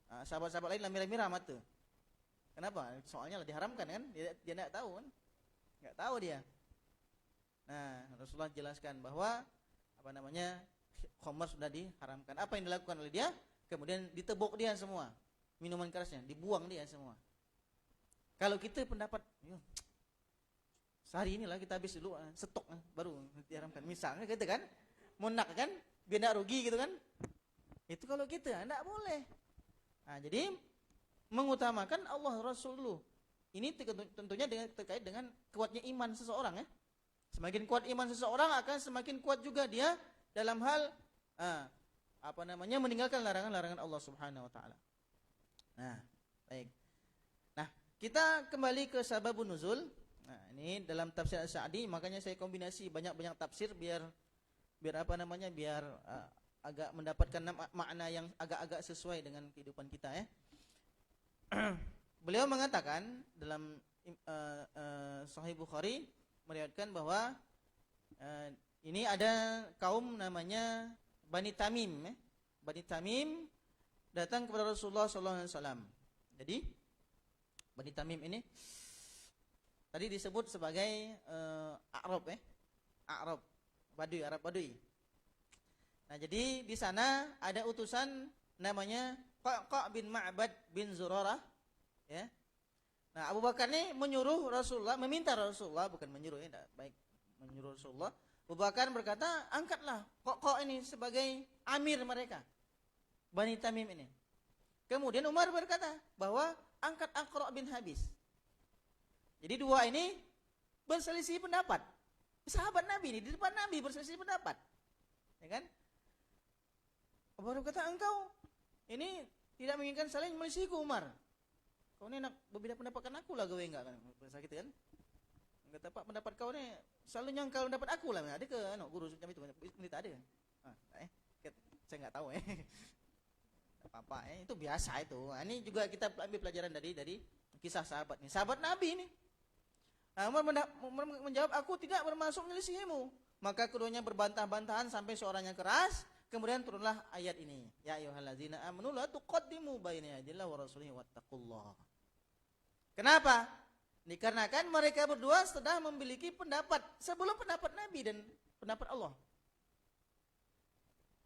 Nah, sahabat-sahabat lain lamira-mira mata. Kenapa? Soalnya diharamkan kan? Dia tidak tahu kan? Nggak tahu dia. Nah, Rasulullah jelaskan bahwa khomer sudah diharamkan. Apa yang dilakukan oleh dia? Kemudian ditebuk dia semua minuman kerasnya, dibuang dia semua. Kalau kita pendapat, sehari inilah kita habis dulu stok baru diharamkan. Misalnya gitu kan, munak kan, biar tidak rugi gitu kan. Itu kalau kita tidak boleh. Nah, jadi mengutamakan Allah Rasul dulu. Ini tentunya terkait dengan kuatnya iman seseorang ya. Semakin kuat iman seseorang akan semakin kuat juga dia dalam hal meninggalkan larangan-larangan Allah Subhanahu wa taala. Nah, baik. Nah, kita kembali ke sababun nuzul. Nah, ini dalam tafsir As-Sa'di, makanya saya kombinasi banyak-banyak tafsir biar agak mendapatkan makna yang agak-agak sesuai dengan kehidupan kita ya. Beliau mengatakan dalam Sahih Bukhari meriwayatkan bahwa ini ada kaum namanya Bani Tamim. Bani Tamim datang kepada Rasulullah SAW. Jadi Bani Tamim ini tadi disebut sebagai A'rab A'rab Badui, Arab Badui. Nah, jadi di sana ada utusan namanya Qa' bin Ma'bad bin Zurarah ya. Nah, Abu Bakar ini menyuruh Rasulullah, meminta Rasulullah, bukan menyuruh ya, baik, menyuruh Rasulullah. Abu Bakar berkata, angkatlah Qa' ini sebagai amir mereka, Bani Tamim ini. Kemudian Umar berkata bahwa angkat Aqra' bin Habis. Jadi dua ini berselisih pendapat. Sahabat Nabi ini di depan Nabi berselisih pendapat. Ya kan? Abu Bakar berkata, engkau ini tidak menginginkan saling menyelisihiku Umar. Kau ini nak berbeda pendapat kan aku lah, gawe enggak kan? Sakit kan? Kata Pak, pendapat kau ni selalu nyangkal pendapat aku lah. Ada ke guru macam itu? Ini tak ada. Saya enggak tahu apa itu biasa itu. Ini juga kita ambil pelajaran dari kisah sahabat ini. Sahabat Nabi ini. Umar menjawab, aku tidak bermaksud menyelisihimu. Maka keduanya berbantah-bantahan sampai suaranya keras. Kemudian turunlah ayat ini. Ya ayyuhallazina amanu la tuqaddimu baina yadayillahi wa rasulihi wattaqullah. Kenapa? Dikarenakan mereka berdua sudah memiliki pendapat sebelum pendapat Nabi dan pendapat Allah.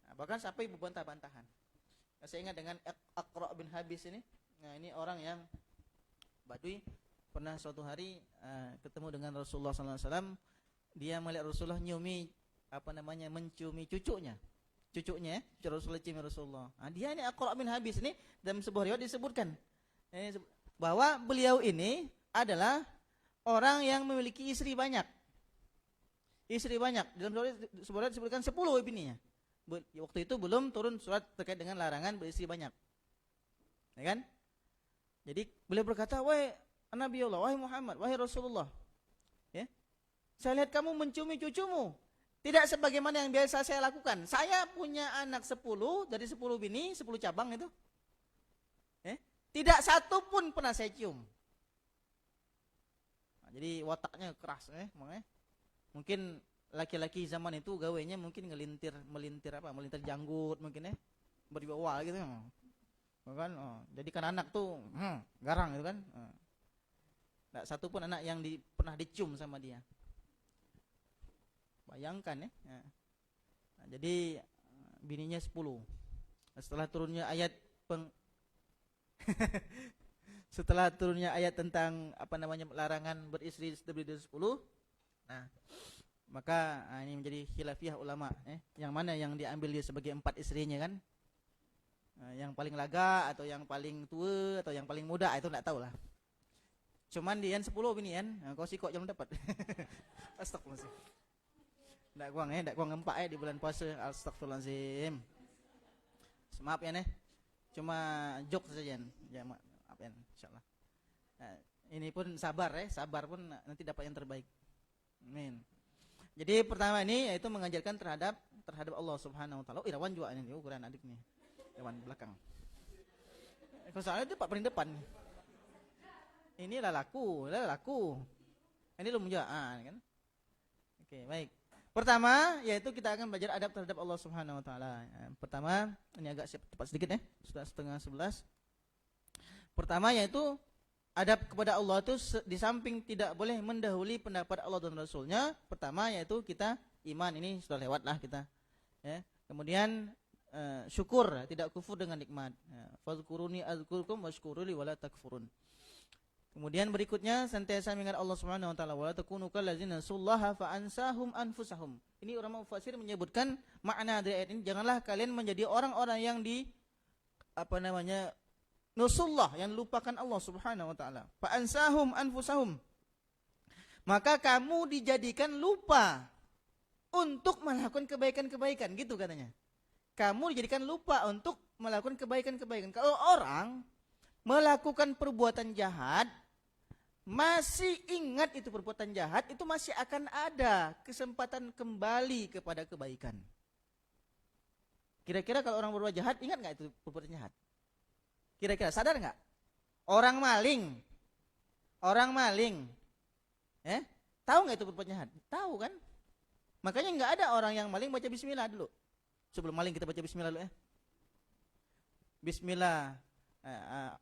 Nah, bahkan sampai berbantah-bantahan. Saya ingat dengan Aqra' bin Habis ini. Nah, ini orang yang Badui, pernah suatu hari ketemu dengan Rasulullah SAW. Dia melihat Rasulullah menciumi cucunya. Cucu Rasulullah cium Rasulullah. Nah, dia ini Aqra' bin Habis ini dalam sebuah riwayat disebutkan bahwa beliau ini adalah orang yang memiliki istri banyak. Istri banyak. Dalam sebuah riwayat disebutkan 10 bininya. Waktu itu belum turun surat terkait dengan larangan beristri banyak. Ya kan? Jadi beliau berkata, wahai Nabi Allah, wahai Muhammad, wahai Rasulullah, ya, saya lihat kamu menciumi cucumu. Tidak sebagaimana yang biasa saya lakukan. Saya punya anak 10, dari 10 bini, 10 cabang itu. Tidak satu pun pernah saya cium. Nah, jadi wataknya keras. Mungkin laki-laki zaman itu gawainya mungkin melintir janggut mungkin berwibawa gitu. Kan? Jadi kan anak tuh garang gitu kan. Tidak satu pun anak yang pernah dicium sama dia. Bayangkan ya. Nah, jadi bininya 10. Setelah turunnya ayat setelah turunnya ayat tentang larangan beristri lebih dari 10. Nah, maka ini menjadi khilafiyah ulama, yang mana yang diambil dia sebagai 4 istrinya kan? Yang paling laga atau yang paling tua atau yang paling muda itu enggak tahu lah. Cuman dia 10 binian, kau sih kok jangan dapat. Astagfirullahalazim. Ndak kuang empak di bulan puasa. Astagfirullahalazim. Maaf ya cuma joke saja ya, maaf ya insyaallah. Ini pun sabar pun nanti dapat yang terbaik. Amin. Jadi pertama ini yaitu mengajarkan terhadap Allah Subhanahu wa taala. Irawan juga ini ukuran adik nih. Irawan belakang. Soalnya dia paling depan. Ini lalaku. Ini lu juga kan. Oke, baik. Pertama yaitu kita akan belajar adab terhadap Allah Subhanahu wa taala. Pertama, ini agak cepat sedikit sudah setengah 11. Pertama yaitu adab kepada Allah itu di samping tidak boleh mendahului pendapat Allah dan Rasulnya. Pertama yaitu kita iman, ini sudah lewat lah kita. Kemudian syukur, tidak kufur dengan nikmat. Fadhkuruni azkurkum washkuruli wala takfurun. Kemudian berikutnya senantiasa mengingat Allah Subhanahu wa taala, wala takunu kallazina nasullaha fa ansahum anfusahum. Ini ulama mufassir menyebutkan makna dari ayat ini, janganlah kalian menjadi orang-orang yang nusullah, yang lupakan Allah Subhanahu wa taala. Fa ansahum anfusahum. Maka kamu dijadikan lupa untuk melakukan kebaikan-kebaikan, gitu katanya. Kamu dijadikan lupa untuk melakukan kebaikan-kebaikan. Kalau orang melakukan perbuatan jahat, masih ingat itu perbuatan jahat, itu masih akan ada kesempatan kembali kepada kebaikan. Kira-kira kalau orang berbuat jahat, ingat nggak itu perbuatan jahat? Kira-kira sadar nggak? Orang maling, tahu nggak itu perbuatan jahat? Tahu kan? Makanya nggak ada orang yang maling baca Bismillah dulu. Sebelum maling kita baca Bismillah dulu Bismillah.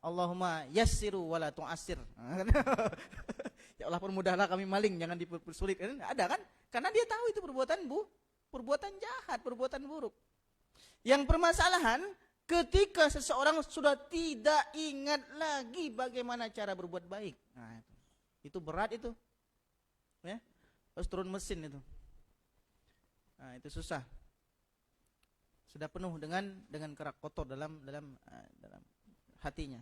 Allahumma yassiru wala tu'assir. Ya Allah, permudahlah kami maling, jangan dipersulit. Ada kan? Karena dia tahu itu perbuatan jahat, perbuatan buruk. Yang permasalahan ketika seseorang sudah tidak ingat lagi bagaimana cara berbuat baik. Nah, itu berat itu. Ya. Harus turun mesin itu. Nah, itu susah. Sudah penuh dengan kerak kotor dalam hatinya.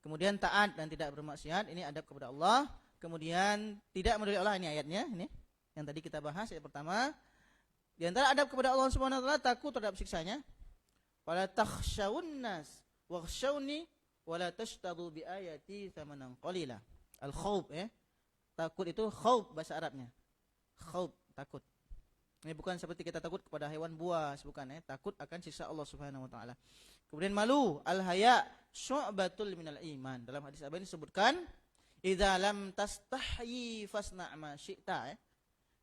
Kemudian taat dan tidak bermaksiat, ini adab kepada Allah. Kemudian tidak mendolimi Allah, ini ayatnya, ini yang tadi kita bahas ayat pertama. Di antara adab kepada Allah Subhanahu wa taala takut terhadap siksanya. Wala takhshawun nas wakhshawni wala tashtadu bi ayati thamanan qalila. Al-khauf Takut itu khauf bahasa Arabnya. Khauf, takut. Ini bukan seperti kita takut kepada hewan buas, bukan takut akan siksa Allah Subhanahu wa taala. Kemudian malu, al-haya syu'batul minal iman. Dalam hadis apa ini disebutkan, idza lam tastahyi fasna' ma syi'ta.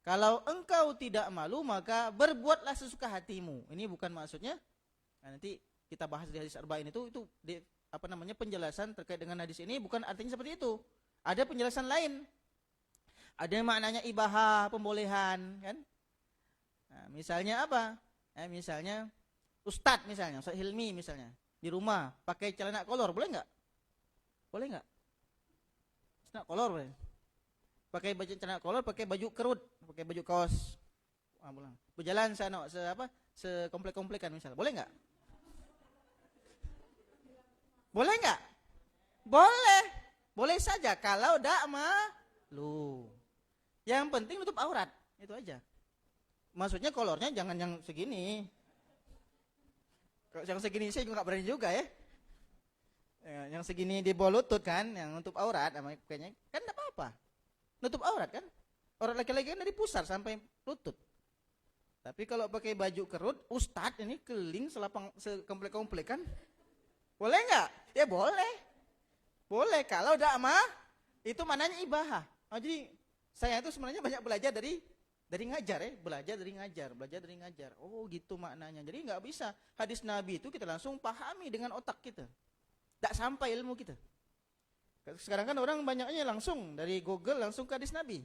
Kalau engkau tidak malu, maka berbuatlah sesuka hatimu. Ini bukan maksudnya. Nah, nanti kita bahas di hadis arba'in itu penjelasan terkait dengan hadis ini bukan artinya seperti itu. Ada penjelasan lain. Ada yang maknanya ibahah, pembolehan, kan? Nah, misalnya apa? Misalnya Ustadz Ustadz Hilmi misalnya di rumah pakai celana kolor, boleh nggak? Boleh nggak? Celana kolor boleh. Pakai baju celana kolor, pakai baju kerut, pakai baju kaos. Boleh. Berjalan sekomplek-komplekan misalnya, boleh nggak? Boleh nggak? Boleh, boleh saja kalau tidak malu. Yang penting tutup aurat, itu aja. Maksudnya kolornya jangan yang segini. Kalau yang segini saya juga nggak berani juga ya. Yang segini di bawah lutut kan, yang nutup aurat, kayaknya kan tidak apa-apa. Nutup aurat kan. Aurat laki-laki kan dari pusar sampai lutut. Tapi kalau pakai baju kerut, Ustadz ini keliling sekomplek-komplek kan, boleh nggak? Ya boleh. Boleh kalau tidak itu mananya ibahah. Jadi saya itu sebenarnya banyak belajar dari ngajar belajar dari ngajar. Oh gitu maknanya. Jadi nggak bisa hadis Nabi itu kita langsung pahami dengan otak kita. Tidak sampai ilmu kita. Sekarang kan orang banyaknya langsung dari Google langsung ke hadis Nabi.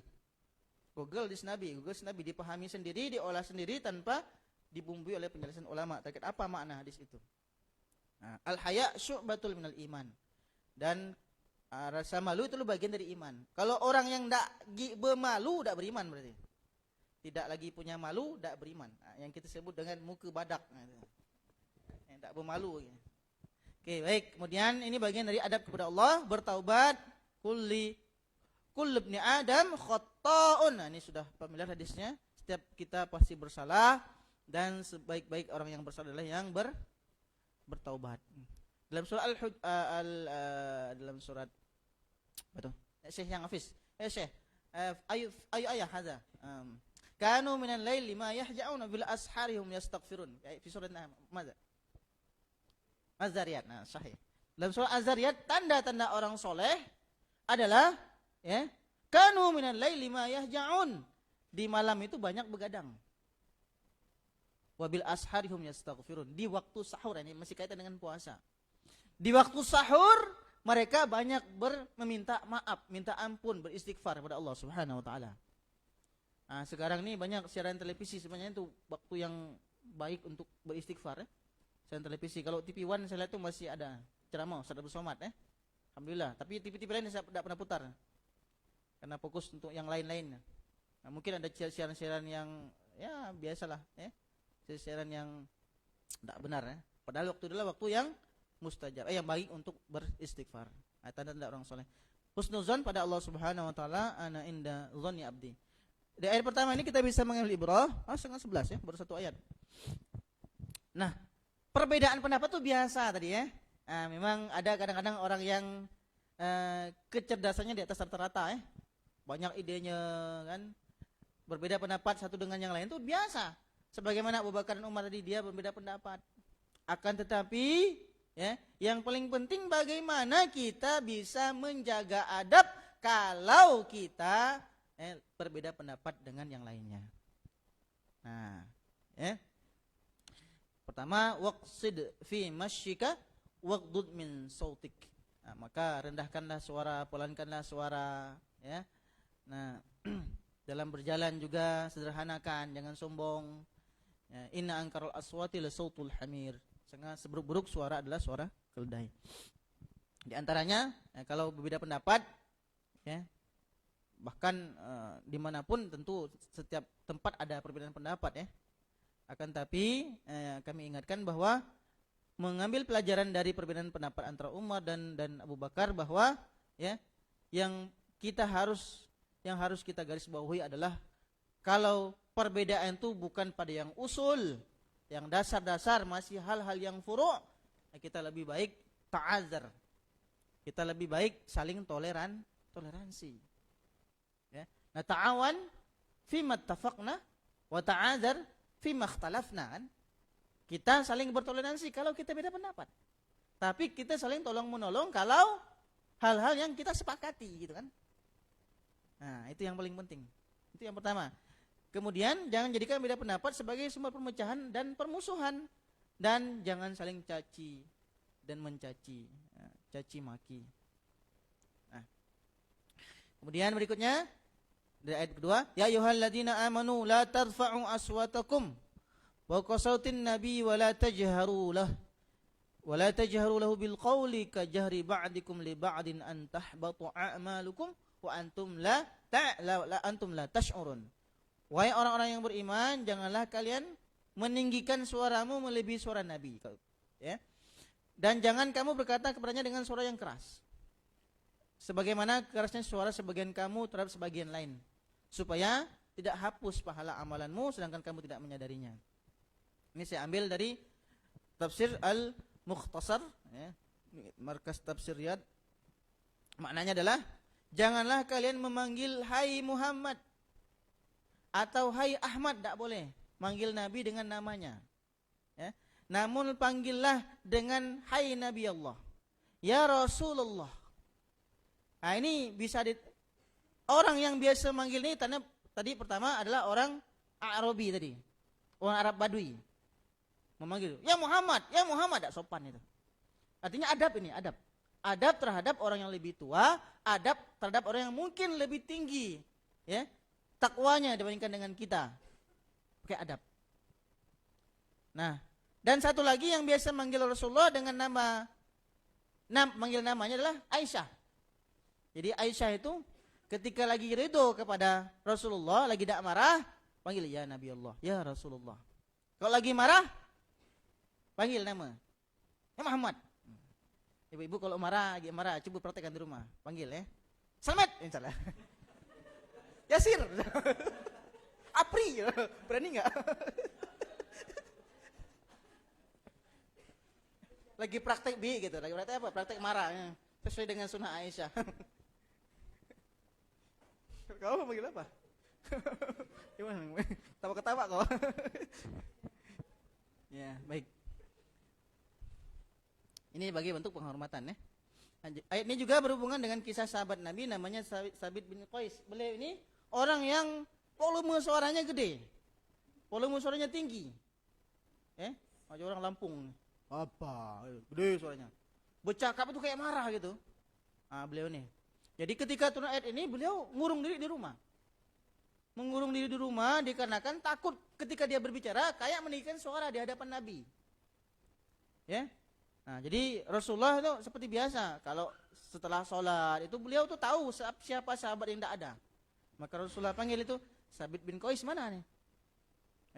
Google hadis Nabi dipahami sendiri, diolah sendiri tanpa dibumbui oleh penjelasan ulama terkait apa makna hadis itu. Nah, al-haya syu'batul minal iman. Dan rasa malu itu bagian dari iman. Kalau orang yang tidak bermalu, tidak beriman berarti. Tidak lagi punya malu, tidak beriman. Nah, yang kita sebut dengan muka badak. Nah, yang tidak bermalu. Oke, baik. Kemudian ini bagian dari adab kepada Allah, bertaubat. Kullu ibni Adam khata'un. Nah, ini sudah familiar hadisnya. Setiap kita pasti bersalah dan sebaik-baik orang yang bersalah adalah yang bertaubat. Dalam surat dalam surat apa tuh? Syekh yang Hafiz. Syekh ayu ayah hadza. Kanu minal laili ma yahja'una bil asharihum yastaghfirun. Fi surat Madza? Az-Zariyat. Nah, sahih. Dalam surat Az-Zariyat tanda-tanda orang soleh adalah ya, kanu minal laili ma yahja'un. Di malam itu banyak begadang. Wabil asharihum yastaghfirun. Di waktu sahur, ini masih kaitan dengan puasa. Di waktu sahur mereka banyak meminta maaf, minta ampun, beristighfar kepada Allah Subhanahu wa taala. Nah, sekarang ini banyak siaran televisi sebenarnya itu waktu yang baik untuk beristighfar ya. Siaran televisi. Kalau TV One saya lihat itu masih ada ceramah Ustaz Abdul Somad ya. Alhamdulillah, tapi TV-TV lain saya tidak pernah putar. Karena fokus untuk yang lain-lain. Nah, mungkin ada siaran-siaran yang ya biasalah ya. Siaran yang tidak benar ya. Padahal waktu itulah waktu yang mustajab, yang baik untuk beristighfar. Tanda-tanda orang soleh. Husnuzan pada Allah Subhanahu wa taala, ana inda dzanni abdi. Di ayat pertama ini kita bisa mengambil ibrah, setengah 11 ya, baru satu ayat. Nah, perbedaan pendapat itu biasa tadi ya. Nah, memang ada kadang-kadang orang yang kecerdasannya di atas rata-rata ya. Banyak idenya kan. Berbeda pendapat satu dengan yang lain itu biasa. Sebagaimana Abu Bakar dan Umar tadi dia berbeda pendapat. Akan tetapi ya, yang paling penting bagaimana kita bisa menjaga adab kalau kita berbeda pendapat dengan yang lainnya. Nah, ya. Pertama, waqsid fi masyika waqdud min sautik. Nah, maka rendahkanlah suara, pelankanlah suara, ya. Nah, dalam berjalan juga sederhanakan, jangan sombong. Ya, inna ankarul aswati la sautul hamir. Sangat seburuk-buruk suara adalah suara keledai. Di antaranya ya, kalau berbeda pendapat ya, bahkan dimanapun tentu setiap tempat ada perbedaan pendapat ya. Akan tapi kami ingatkan bahwa mengambil pelajaran dari perbedaan pendapat antara Umar dan Abu Bakar bahwa ya yang harus kita garis bawahi adalah kalau perbedaan itu bukan pada yang usul, yang dasar-dasar, masih hal-hal yang furu', kita lebih baik ta'azar. Kita lebih baik saling toleransi. Ya. Nah, ta'awan fima ittafaqna wa ta'azar fima ikhtalafna kan? Kita saling bertoleransi kalau kita beda pendapat. Tapi kita saling tolong-menolong kalau hal-hal yang kita sepakati gitu kan. Nah, itu yang paling penting. Itu yang pertama. Kemudian jangan jadikan beda pendapat sebagai sumber perpecahan dan permusuhan, dan jangan saling caci dan mencaci, caci maki. Nah. Kemudian berikutnya dari ayat kedua, ya ayyuhalladzina amanu la tarfa'u aswatakum fawqa sautin nabi wa la tajharu lahu bil qawli ka jahri ba'dikum li ba'din an tahbatu a'malukum wa antum la tash'urun. Wahai orang-orang yang beriman, janganlah kalian meninggikan suaramu melebihi suara Nabi, ya. Dan jangan kamu berkata kepadanya dengan suara yang keras, sebagaimana kerasnya suara sebagian kamu terhadap sebagian lain, supaya tidak hapus pahala amalanmu sedangkan kamu tidak menyadarinya. Ini saya ambil dari tafsir Al-Mukhtasar, ya, markas tafsir Riyadh. Maknanya adalah janganlah kalian memanggil hai Muhammad atau hai Ahmad, tidak boleh manggil Nabi dengan namanya ya. Namun panggillah dengan hai Nabi Allah, ya Rasulullah. Nah, ini bisa orang yang biasa manggil ini tadi pertama adalah orang Arabi tadi, orang Arab Badui memanggil ya Muhammad, tidak sopan itu. Artinya adab ini, adab terhadap orang yang lebih tua, adab terhadap orang yang mungkin lebih tinggi, ya, takwanya dibandingkan dengan kita. Pakai adab. Nah, dan satu lagi yang biasa manggil Rasulullah dengan manggil namanya adalah Aisyah. Jadi Aisyah itu ketika lagi ridho kepada Rasulullah, lagi tidak marah, panggil ya Nabi Allah, ya Rasulullah. Kalau lagi marah, panggil nama, ya Muhammad. Ibu-ibu kalau lagi marah, coba praktekkan di rumah, panggil ya, Slamet, misalnya. Yasir, Apri, berani nggak? Lagi praktek gitu, lagi praktek apa? Praktek marah, ya. Sesuai dengan sunnah Aisyah. Kau panggil apa? Gimana? Ketawa-ketawa kok. Ya, baik. Ini bagi bentuk penghormatan ya. Ayat ini juga berhubungan dengan kisah sahabat Nabi namanya Sabit bin Qais. Beliau ini orang yang volume suaranya gede. Volume suaranya tinggi. Ya, macam orang Lampung. Apa? Gede suaranya. Bercakap itu kayak marah gitu. Nah, beliau nih. Jadi ketika turun ayat ini beliau ngurung diri di rumah. Mengurung diri di rumah dikarenakan takut ketika dia berbicara kayak meninggikan suara di hadapan Nabi. Ya. Nah, jadi Rasulullah itu seperti biasa kalau setelah sholat itu beliau tuh tahu siapa sahabat yang tidak ada. Maka Rasulullah panggil itu Sabit bin Qais mana nih? Nah,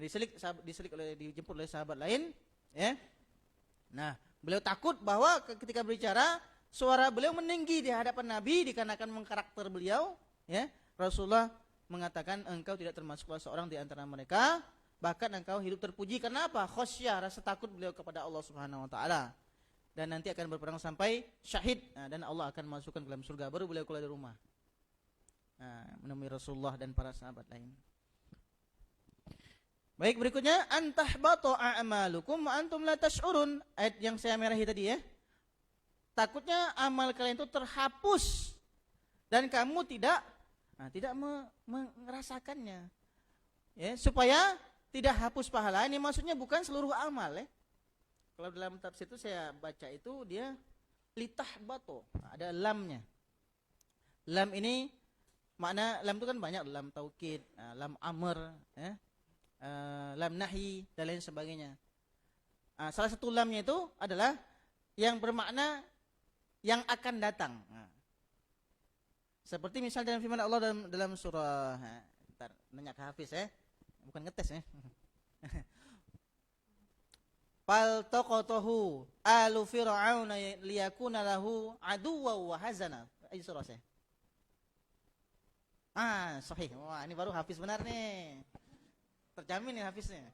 dijemput oleh sahabat lain, ya. Nah, beliau takut bahwa ketika berbicara suara beliau meninggi di hadapan Nabi dikarenakan mengkarakter beliau, ya. Rasulullah mengatakan engkau tidak termasuk seorang di antara mereka, bahkan engkau hidup terpuji. Kenapa? Khosyah, rasa takut beliau kepada Allah Subhanahu wa taala. Dan nanti akan berperang sampai syahid, nah, dan Allah akan masukkan ke dalam surga. Baru beliau keluar dari rumah, nah, menemui Rasulullah dan para sahabat lain. Baik, berikutnya antahbatu a'malukum wa antum la tash'urun. Ayat yang saya merahi tadi ya. Takutnya amal kalian itu terhapus dan kamu tidak merasakannya. Ya, supaya tidak hapus pahala. Ini maksudnya bukan seluruh amal ya. Kalau dalam tafsir itu saya baca itu dia litahbatu, ada lamnya. Lam ini makna lam itu kan banyak, lam taukid, lam amr, ya, lam nahi dan lain sebagainya. Salah satu lamnya itu adalah yang bermakna yang akan datang. Seperti misal dalam firman Allah dalam surah, ntar nanya ke Hafiz ya, bukan ngetes ya. Faltaqatahu alu fir'auna liyakuna lahu aduwwan wa hazana. Ayat surah saya. Sahih. Wah, ini baru Hafiz benar nih. Terjamin nih Hafiznya.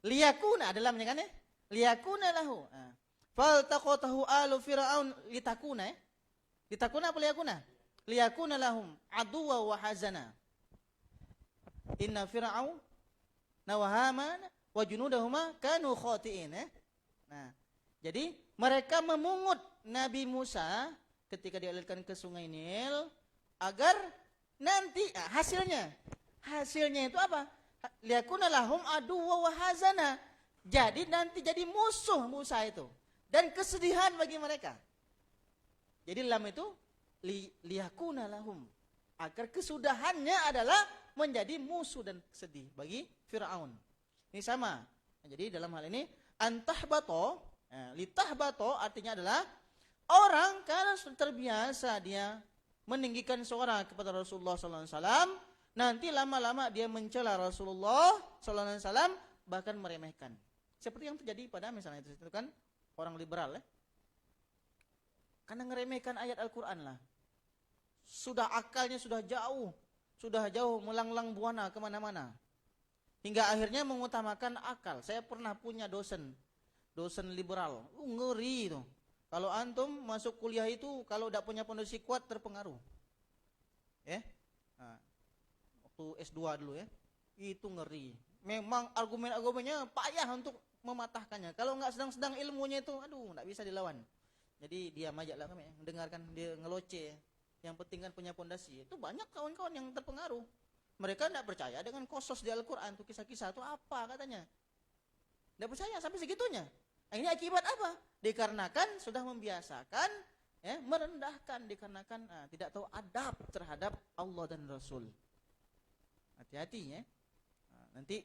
Liyakuna ada lamnya kan ya? Liyakuna lahu. Faltaqatahu alu fir'aun litakuna ya. Litakuna apa liyakuna? Liyakuna lahum aduwwan wa hazana. Inna fir'aun wa haman wa junudahuma kanu khati'in ya. Nah, jadi mereka memungut Nabi Musa ketika dialirkan ke Sungai Nil agar nanti hasilnya itu apa? Liyakuna lahum aduwwa wa hazana. Jadi nanti jadi musuh Musa itu dan kesedihan bagi mereka. Jadi lam itu liyakuna lahum, agar kesudahannya adalah menjadi musuh dan sedih bagi Fir'aun. Ini sama. Jadi dalam hal ini antahbato, litahbato artinya adalah orang karena terbiasa dia meninggikan suara kepada Rasulullah SAW, nanti lama-lama dia mencela Rasulullah SAW, bahkan meremehkan. Seperti yang terjadi pada misalnya itu kan orang liberal ya. Karena ngeremehkan ayat Al-Quran lah. Sudah akalnya sudah jauh melanglang buana kemana-mana. Hingga akhirnya mengutamakan akal. Saya pernah punya dosen liberal. Ngeri itu. Kalau antum masuk kuliah itu kalau tidak punya pondasi kuat terpengaruh. Ya. Nah, waktu S2 dulu ya. Itu ngeri. Memang argumen-argumennya payah untuk mematahkannya. Kalau nggak sedang-sedang ilmunya itu, nggak bisa dilawan. Jadi diam aja lah kami, mendengarkan dia ngeloceh. Yang penting kan punya pondasi. Itu banyak kawan-kawan yang terpengaruh. Mereka tidak percaya dengan kosos di Al-Quran. Itu kisah-kisah itu apa katanya. Tidak percaya sampai segitunya. Ini akibat apa? Dikarenakan sudah membiasakan merendahkan, dikarenakan tidak tahu adab terhadap Allah dan Rasul. Hati-hati ya. Nanti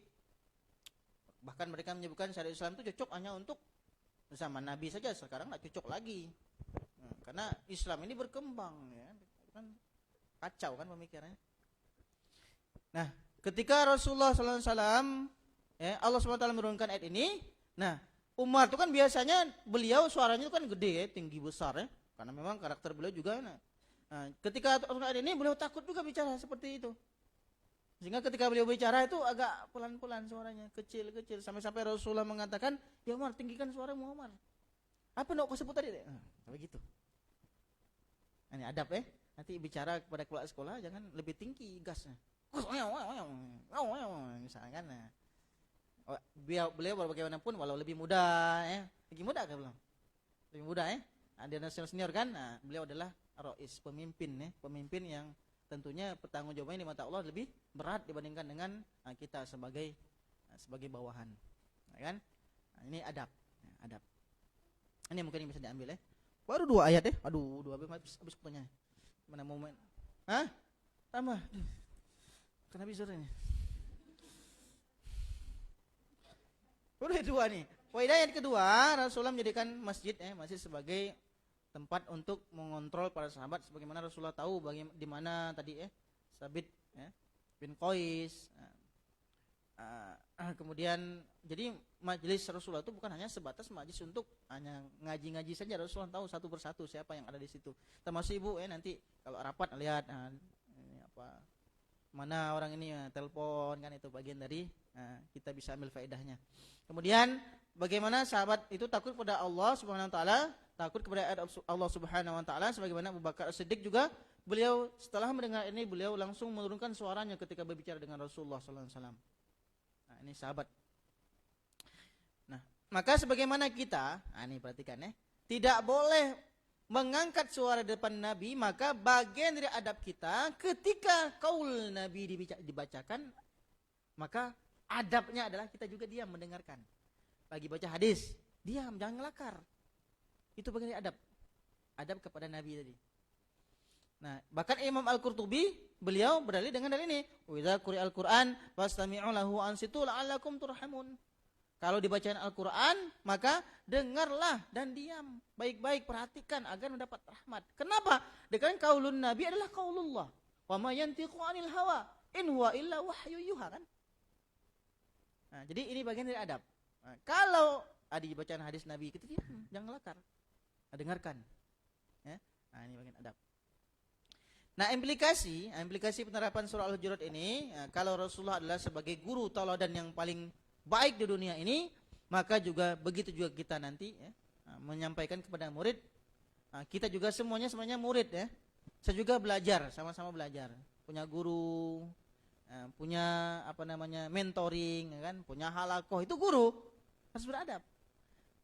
bahkan mereka menyebutkan syariat Islam itu cocok hanya untuk zaman Nabi saja, sekarang nggak cocok lagi. Karena Islam ini berkembang ya. Kan kacau kan pemikirannya. Nah, ketika Rasulullah SAW Allah SWT menurunkan ayat ini, nah Umar itu kan biasanya beliau suaranya itu kan gede ya, tinggi besar ya, karena memang karakter beliau juga. Nah, ketika ayat ini beliau takut juga bicara seperti itu, sehingga ketika beliau bicara itu agak pelan-pelan suaranya, kecil-kecil, sampai Rasulullah mengatakan, ya Umar tinggikan suaramu Umar. Apa nak kau sebut tadi? Begitu. Ini adab ya. Nanti bicara kepada keluarga sekolah jangan lebih tinggi gasnya. Misalkan beliau bagaimanapun walau lebih muda ya. Lebih muda kan belum? Lebih muda ya. Dia senior kan. Nah, beliau adalah rais, pemimpin ya, pemimpin yang tentunya pertanggungjawabannya di mata Allah lebih berat dibandingkan dengan kita sebagai bawahan. Ya kan? Nah, ini adab. Adab. Ini mungkin yang bisa diambil ya. Baru 2 ayat ya. Aduh, 2 habis waktunya. Mana momen? Hah? Tambah. Kenapa bisurnya? Udah 2 nih. Poinnya yang kedua, Rasulullah menjadikan masjid sebagai tempat untuk mengontrol para sahabat, sebagaimana Rasulullah tahu di mana tadi Sabit bin Qais. Kemudian jadi majelis Rasulullah itu bukan hanya sebatas majelis untuk hanya ngaji-ngaji saja. Rasulullah tahu satu persatu siapa yang ada di situ. Termasuk ibu nanti kalau rapat lihat ini apa, mana orang ini telepon kan, itu bagian dari kita bisa ambil faedahnya. Kemudian bagaimana sahabat itu takut kepada Allah Subhanahu wa taala, takut kepada Allah Subhanahu wa taala, sebagaimana Abu Bakar As-Siddiq juga, beliau setelah mendengar ini beliau langsung menurunkan suaranya ketika berbicara dengan Rasulullah sallallahu alaihi wasallam. Nah, ini sahabat. Nah, maka sebagaimana kita, ini perhatikan ya, tidak boleh mengangkat suara depan Nabi, maka bagian dari adab kita ketika qaul Nabi dibacakan, maka adabnya adalah kita juga diam mendengarkan. Lagi baca hadis, diam, jangan ngelakar. Itu bagian dari adab. Adab kepada Nabi tadi. Nah, bahkan Imam Al-Qurtubi beliau berdalil dengan dalil ini, "Wa idza quri'al Qur'an fastami'u lahu ansitu la'allakum turhamun." Kalau dibacakan Al-Qur'an, maka dengarlah dan diam, baik-baik perhatikan agar mendapat rahmat. Kenapa? Dengan qaulun Nabi adalah qaulullah. Wa ma yantiqu 'anil hawa in huwa illa wahyu yuha kan? Nah, jadi ini bagian dari adab. Nah, kalau ada bacaan hadis Nabi, kita diam, jangan ngelakar. Dengarkan. Ya. Nah, ini bagian adab. Nah, implikasi penerapan surah Al-Hujurat ini, kalau Rasulullah adalah sebagai guru tauladan yang paling baik di dunia ini, maka juga begitu juga kita nanti menyampaikan kepada murid. Kita juga semuanya murid ya. Saya juga belajar, sama-sama belajar. Punya guru, punya mentoring, kan? Punya halakoh, itu guru harus beradab.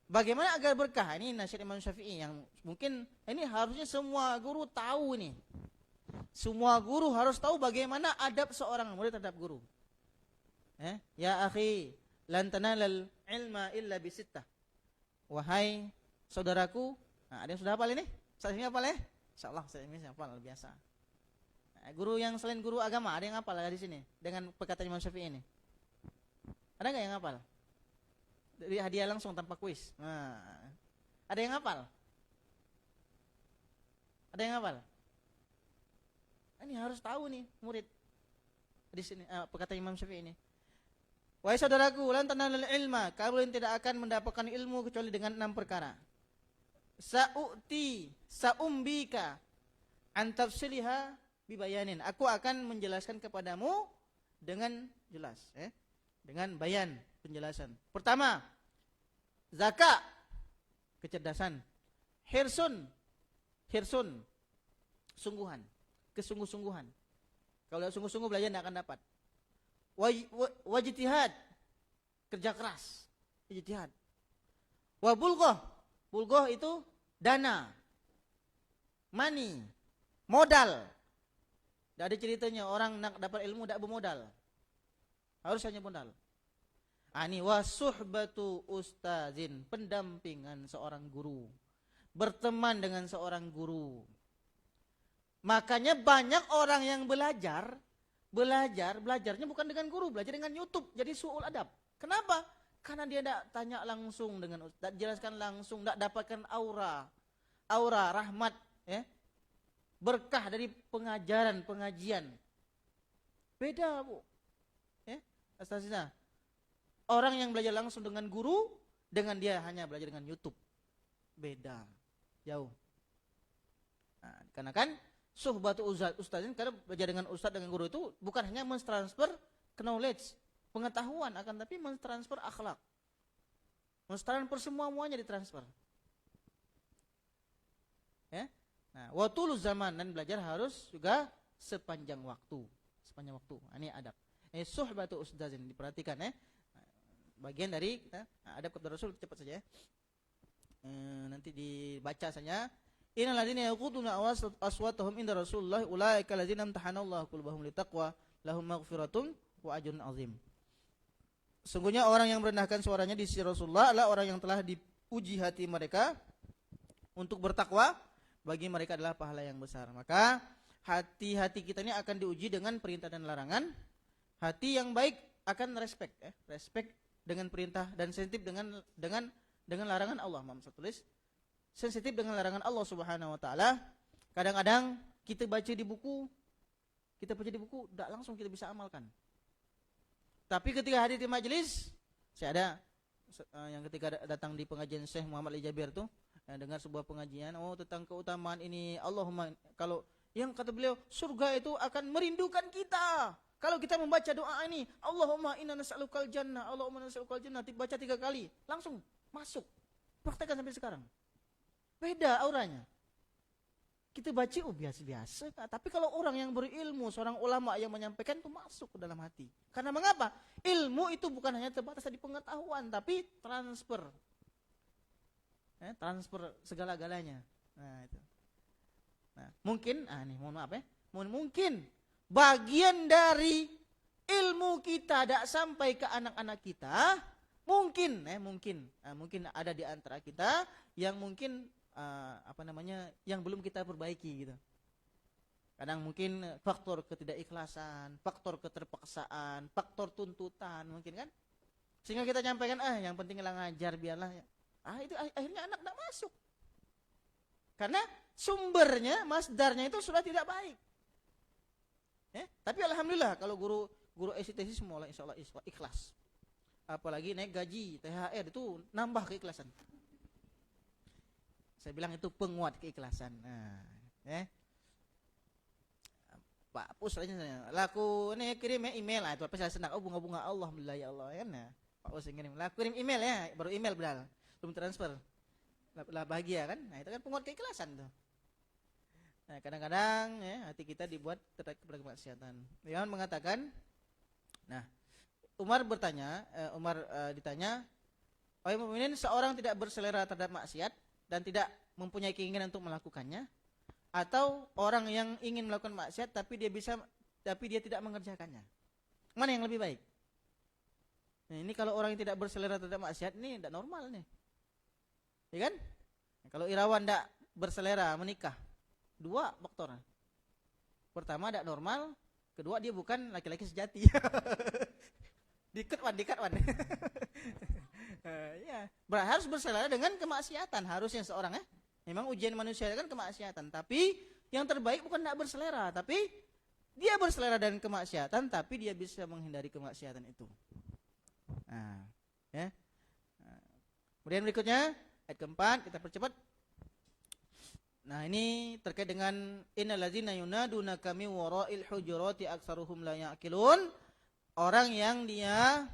Bagaimana agar berkah? Ini nasihat Imam Syafi'i yang mungkin ini harusnya semua guru tahu nih. Semua guru harus tahu bagaimana adab seorang murid terhadap guru. Ya akhi, lan tanalal ilma illa bisittah. Wahai saudaraku, ada yang sudah hafal ini? Saya ini hafal ya? Insyaallah saya ini hafal biasa. Guru yang selain guru agama, ada yang hafal di sini dengan perkataan Imam Syafi'i ini? Ada enggak yang hafal? Dari hadiah langsung tanpa kuis. Ada yang hafal? Ada yang hafal? Ini harus tahu nih murid. Di sini perkataan Imam Syafi'i ini. Wahai saudaraku, lan tanalul ilma, kalian tidak akan mendapatkan ilmu kecuali dengan 6 perkara. Saumbika an tafsiliha bibayanin. Aku akan menjelaskan kepadamu dengan jelas, dengan bayan, penjelasan. Pertama, zakat, kecerdasan. Hirsun, sungguhan, kesungguh-sungguhan. Kalau sungguh-sungguh belajar tidak akan dapat. Wajtihad, kerja keras, ijtihad. Bulghah itu dana, money, modal. Tidak ada ceritanya orang nak dapat ilmu tidak bermodal. Harus hanya modal. Ani wasuhbatu ustazin, pendampingan seorang guru, berteman dengan seorang guru. Makanya banyak orang yang belajarnya bukan dengan guru, belajar dengan YouTube, jadi su'ul adab. Kenapa? Karena dia tidak tanya langsung dengan ustaz, jelaskan langsung, tidak dapatkan aura rahmat, ya, berkah dari pengajian. Beda, Bu. Ya, Astazina. Orang yang belajar langsung dengan guru, dengan dia hanya belajar dengan YouTube. Beda. Jauh. Nah, karena kan suhbatu ustazin, karena belajar dengan ustaz dengan guru itu bukan hanya mentransfer knowledge, pengetahuan, akan tapi mentransfer akhlak. Mentransfer semuanya ditransfer. Ya. Nah, watulu zaman, dan belajar harus juga sepanjang waktu. Ini adab. Suhbatu ustazin, diperhatikan ya. Bagian dari kita adab kepada Rasul, cepat saja ya. Nanti dibaca saja. Innal ladzina yaquduna aswatahum inda Rasulullah ulaika ladzina imtahanallahu qulubahum litaqwa lahum maghfiratun wa ajrun azim. Sungguhnya orang yang merendahkan suaranya di sisi Rasulullah adalah orang yang telah diuji hati mereka untuk bertakwa, bagi mereka adalah pahala yang besar. Maka hati-hati kita ini akan diuji dengan perintah dan larangan. Hati yang baik akan respect dengan perintah dan sensitif dengan larangan Allah. Saya tulis sensitif dengan larangan Allah Subhanahu wa taala. Kadang-kadang kita baca di buku tidak langsung kita bisa amalkan. Tapi ketika hadir di majelis, saya ada yang ketika datang di pengajian Syekh Muhammad Ali Jabir tuh, dengar sebuah pengajian tentang keutamaan ini. Allahumma, kalau yang kata beliau, surga itu akan merindukan kita. Kalau kita membaca doa ini, Allahumma inna nas'alukal jannah, Allahumma nas'alukal jannah, dibaca 3 kali, langsung masuk. Praktekkan sampai sekarang. Beda auranya. Kita baca biasa-biasa, tapi kalau orang yang berilmu, seorang ulama yang menyampaikan itu masuk ke dalam hati. Karena mengapa? Ilmu itu bukan hanya terbatas di pengetahuan, tapi transfer. Transfer segala-galanya. Nah, itu. Nah, mungkin mungkin bagian dari ilmu kita tidak sampai ke anak-anak kita, mungkin ada di antara kita yang mungkin yang belum kita perbaiki gitu. Kadang mungkin faktor ketidakikhlasan, faktor keterpaksaan, faktor tuntutan mungkin kan, sehingga kita nyampaikan yang penting lah ngajar biarlah. Itu akhirnya anak tidak masuk. Karena sumbernya, masdarnya itu sudah tidak baik. Tapi alhamdulillah kalau guru SITC semua insya Allah ikhlas. Apalagi naik gaji, THR itu nambah keikhlasan. Saya bilang itu penguat keikhlasan. Pak Pus aja laku ini kirim email itu apa saya senang bunga-bunga alhamdulillah ya Allah ya. Pak Pus kirim kirim email ya, baru email benar. Belum transfer. Lah bahagia kan? Nah, itu kan penguat keikhlasan tuh. Nah, kadang-kadang hati kita dibuat tertarik kepada kemaksiatan. Imam mengatakan, Umar ditanya, "Wahai mukminin, seorang tidak berselera terhadap maksiat dan tidak mempunyai keinginan untuk melakukannya, atau orang yang ingin melakukan maksiat tapi dia tidak mengerjakannya. Mana yang lebih baik?" Nah, ini kalau orang yang tidak berselera terhadap maksiat ini tidak normal nih. Ya kan? Kalau irawan tidak berselera menikah, 2 faktor. Pertama tidak normal, kedua dia bukan laki-laki sejati. Dikat wan. Ya, harus berselera dengan kemaksiatan harusnya seorang Memang ujian manusia kan kemaksiatan, tapi yang terbaik bukan tidak berselera, tapi dia berselera dengan kemaksiatan, tapi dia bisa menghindari kemaksiatan itu. Kemudian berikutnya ayat keempat, kita percepat. Nah, ini terkait dengan innal ladzina yunadunaka min wara'il hujurati aktsaruhum la ya'qilun. Orang yang dia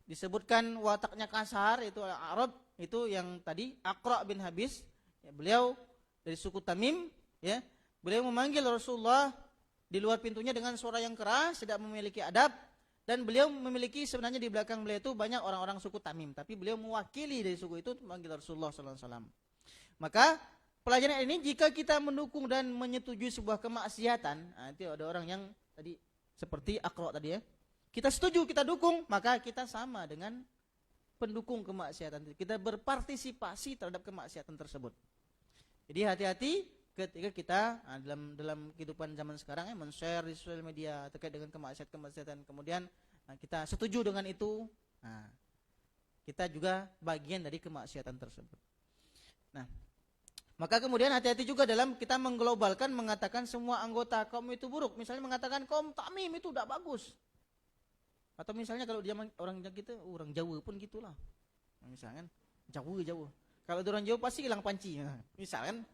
disebutkan wataknya kasar, itu Arab, itu yang tadi Aqra bin Habis, beliau dari suku Tamim, beliau memanggil Rasulullah di luar pintunya dengan suara yang keras, tidak memiliki adab, dan beliau memiliki sebenarnya di belakang beliau itu banyak orang-orang suku Tamim, tapi beliau mewakili dari suku itu memanggil Rasulullah SAW. Maka pelajaran ini, jika kita mendukung dan menyetujui sebuah kemaksiatan, itu ada orang yang tadi seperti Aqra tadi kita setuju, kita dukung, maka kita sama dengan pendukung kemaksiatan. Kita berpartisipasi terhadap kemaksiatan tersebut. Jadi hati-hati ketika kita dalam kehidupan zaman sekarang men-share di sosial media terkait dengan kemaksiatan, kemudian kita setuju dengan itu, kita juga bagian dari kemaksiatan tersebut. Nah, maka kemudian hati-hati juga dalam kita mengglobalkan, mengatakan semua anggota kaum itu buruk. Misalnya mengatakan kaum Tamim itu tidak bagus. Atau misalnya kalau dia orang kita, orang Jawa pun gitulah. Nah, misalkan Jawa. Kalau orang Jawa pasti hilang panci. Nah, misalkan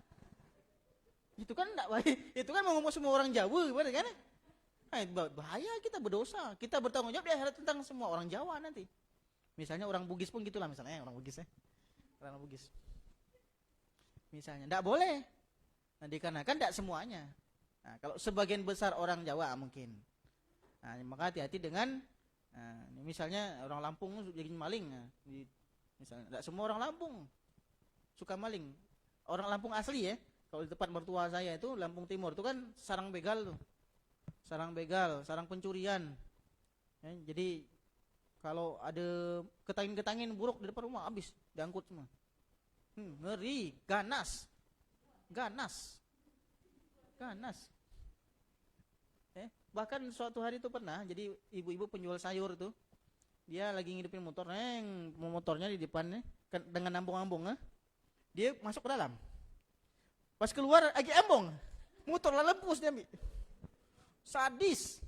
itu kan tidak baik. Itu kan mau ngomong semua orang Jawa, gimana kan? Bahaya, kita berdosa. Kita bertanggung jawab di akhirat tentang semua orang Jawa nanti. Misalnya orang Bugis pun gitulah, misalnya orang Bugis Orang Bugis. Misalnya, tidak boleh. Nah, dikarenakan tidak semuanya. Nah, kalau sebagian besar orang Jawa mungkin. Nah, maka hati-hati dengan, misalnya orang Lampung jadi maling. Misalnya, tidak semua orang Lampung suka maling. Orang Lampung asli ya. Kalau di tempat mertua saya itu Lampung Timur itu kan sarang begal tuh. Sarang begal, sarang pencurian. Ya, jadi kalau ada ketangin buruk di depan rumah habis diangkut semua. Ngeri, ganas. Bahkan suatu hari itu pernah, jadi ibu-ibu penjual sayur itu, dia lagi ngidupin motor, motornya di depannya dengan ambung-ambung, dia masuk ke dalam. Pas keluar lagi ambung, motor lempus dia ambil. Sadis.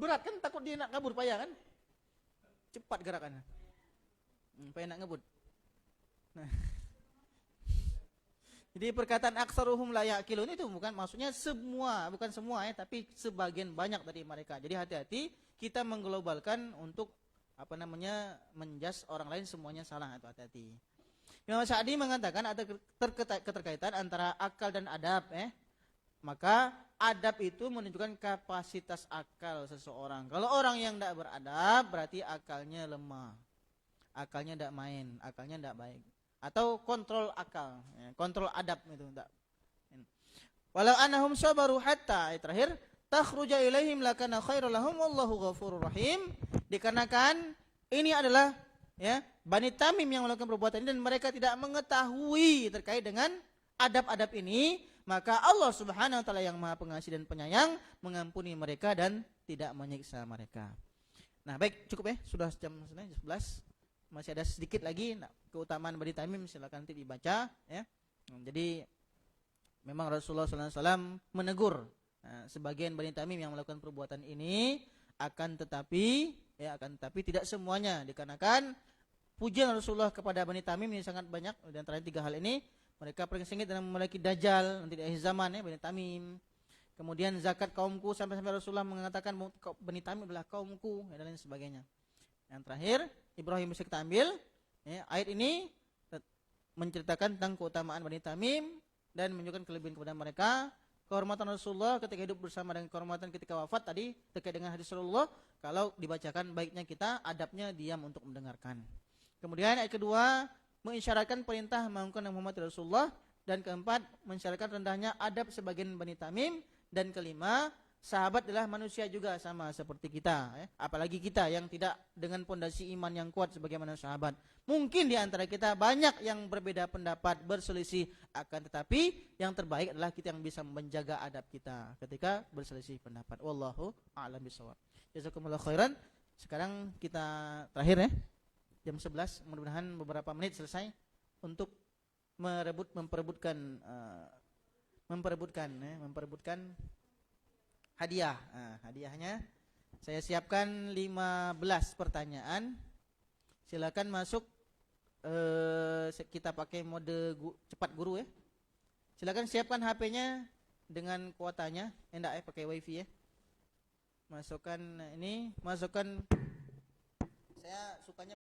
Berat kan, takut dia nak kabur payah kan? Cepat gerakannya. Payah nak ngebut. Nah. Jadi perkataan aktsaruhum la yaqilun itu maksudnya semua, bukan semua tapi sebagian banyak dari mereka. Jadi hati-hati kita mengglobalkan untuk menjas orang lain semuanya salah, itu hati-hati. Imam Sa'di mengatakan ada keterkaitan antara akal dan adab, Maka adab itu menunjukkan kapasitas akal seseorang. Kalau orang yang tidak beradab berarti akalnya lemah. Akalnya tidak main, akalnya tidak baik. Atau kontrol akal, kontrol adab itu tidak. Walau annahum sabaru hatta, terakhir, takhruja ilaihim lakana khairul lahum wallahu ghafurur rahim. Dikarenakan ini adalah Bani Tamim yang melakukan perbuatan ini dan mereka tidak mengetahui terkait dengan adab-adab ini, maka Allah Subhanahu wa taala yang Maha Pengasih dan Penyayang mengampuni mereka dan tidak menyiksa mereka. Nah, baik, cukup sudah jam 11. Masih ada sedikit lagi keutamaan Bani Tamim, silakan nanti dibaca Jadi memang Rasulullah SAW menegur sebagian Bani Tamim yang melakukan perbuatan ini, akan tetapi tidak semuanya, dikarenakan pujian Rasulullah kepada Bani Tamim ini sangat banyak. Dan antara 3 hal ini, mereka paling sengit dalam memiliki dajjal nanti di akhir zaman, Bani Tamim. Kemudian zakat kaumku, sampai Rasulullah mengatakan Bani Tamim adalah kaumku, dan lain sebagainya. Yang terakhir, Ibrahim bisa kita ambil. Ayat ini menceritakan tentang keutamaan Bani Tamim dan menunjukkan kelebihan kepada mereka. Kehormatan Rasulullah ketika hidup bersama dengan kehormatan ketika wafat tadi terkait dengan hadis Rasulullah. Kalau dibacakan baiknya kita adabnya diam untuk mendengarkan. Kemudian ayat kedua mengisyaratkan perintah mengagungkan Muhammad Rasulullah, dan keempat mensyaratkan rendahnya adab sebagian Bani Tamim, dan kelima sahabat adalah manusia juga sama seperti kita, apalagi kita yang tidak dengan pondasi iman yang kuat sebagaimana sahabat. Mungkin di antara kita banyak yang berbeda pendapat, berselisih, akan tetapi yang terbaik adalah kita yang bisa menjaga adab kita ketika berselisih pendapat. Wallahu a'lam bishawab. Jazakumullah khairan. Sekarang kita terakhir jam 11, mudah-mudahan beberapa menit selesai untuk memperebutkan hadiah. Hadiahnya saya siapkan 15 pertanyaan. Silakan masuk, kita pakai mode cepat guru Silakan siapkan HP-nya dengan kuotanya, enggak pakai wifi Masukkan saya sukanya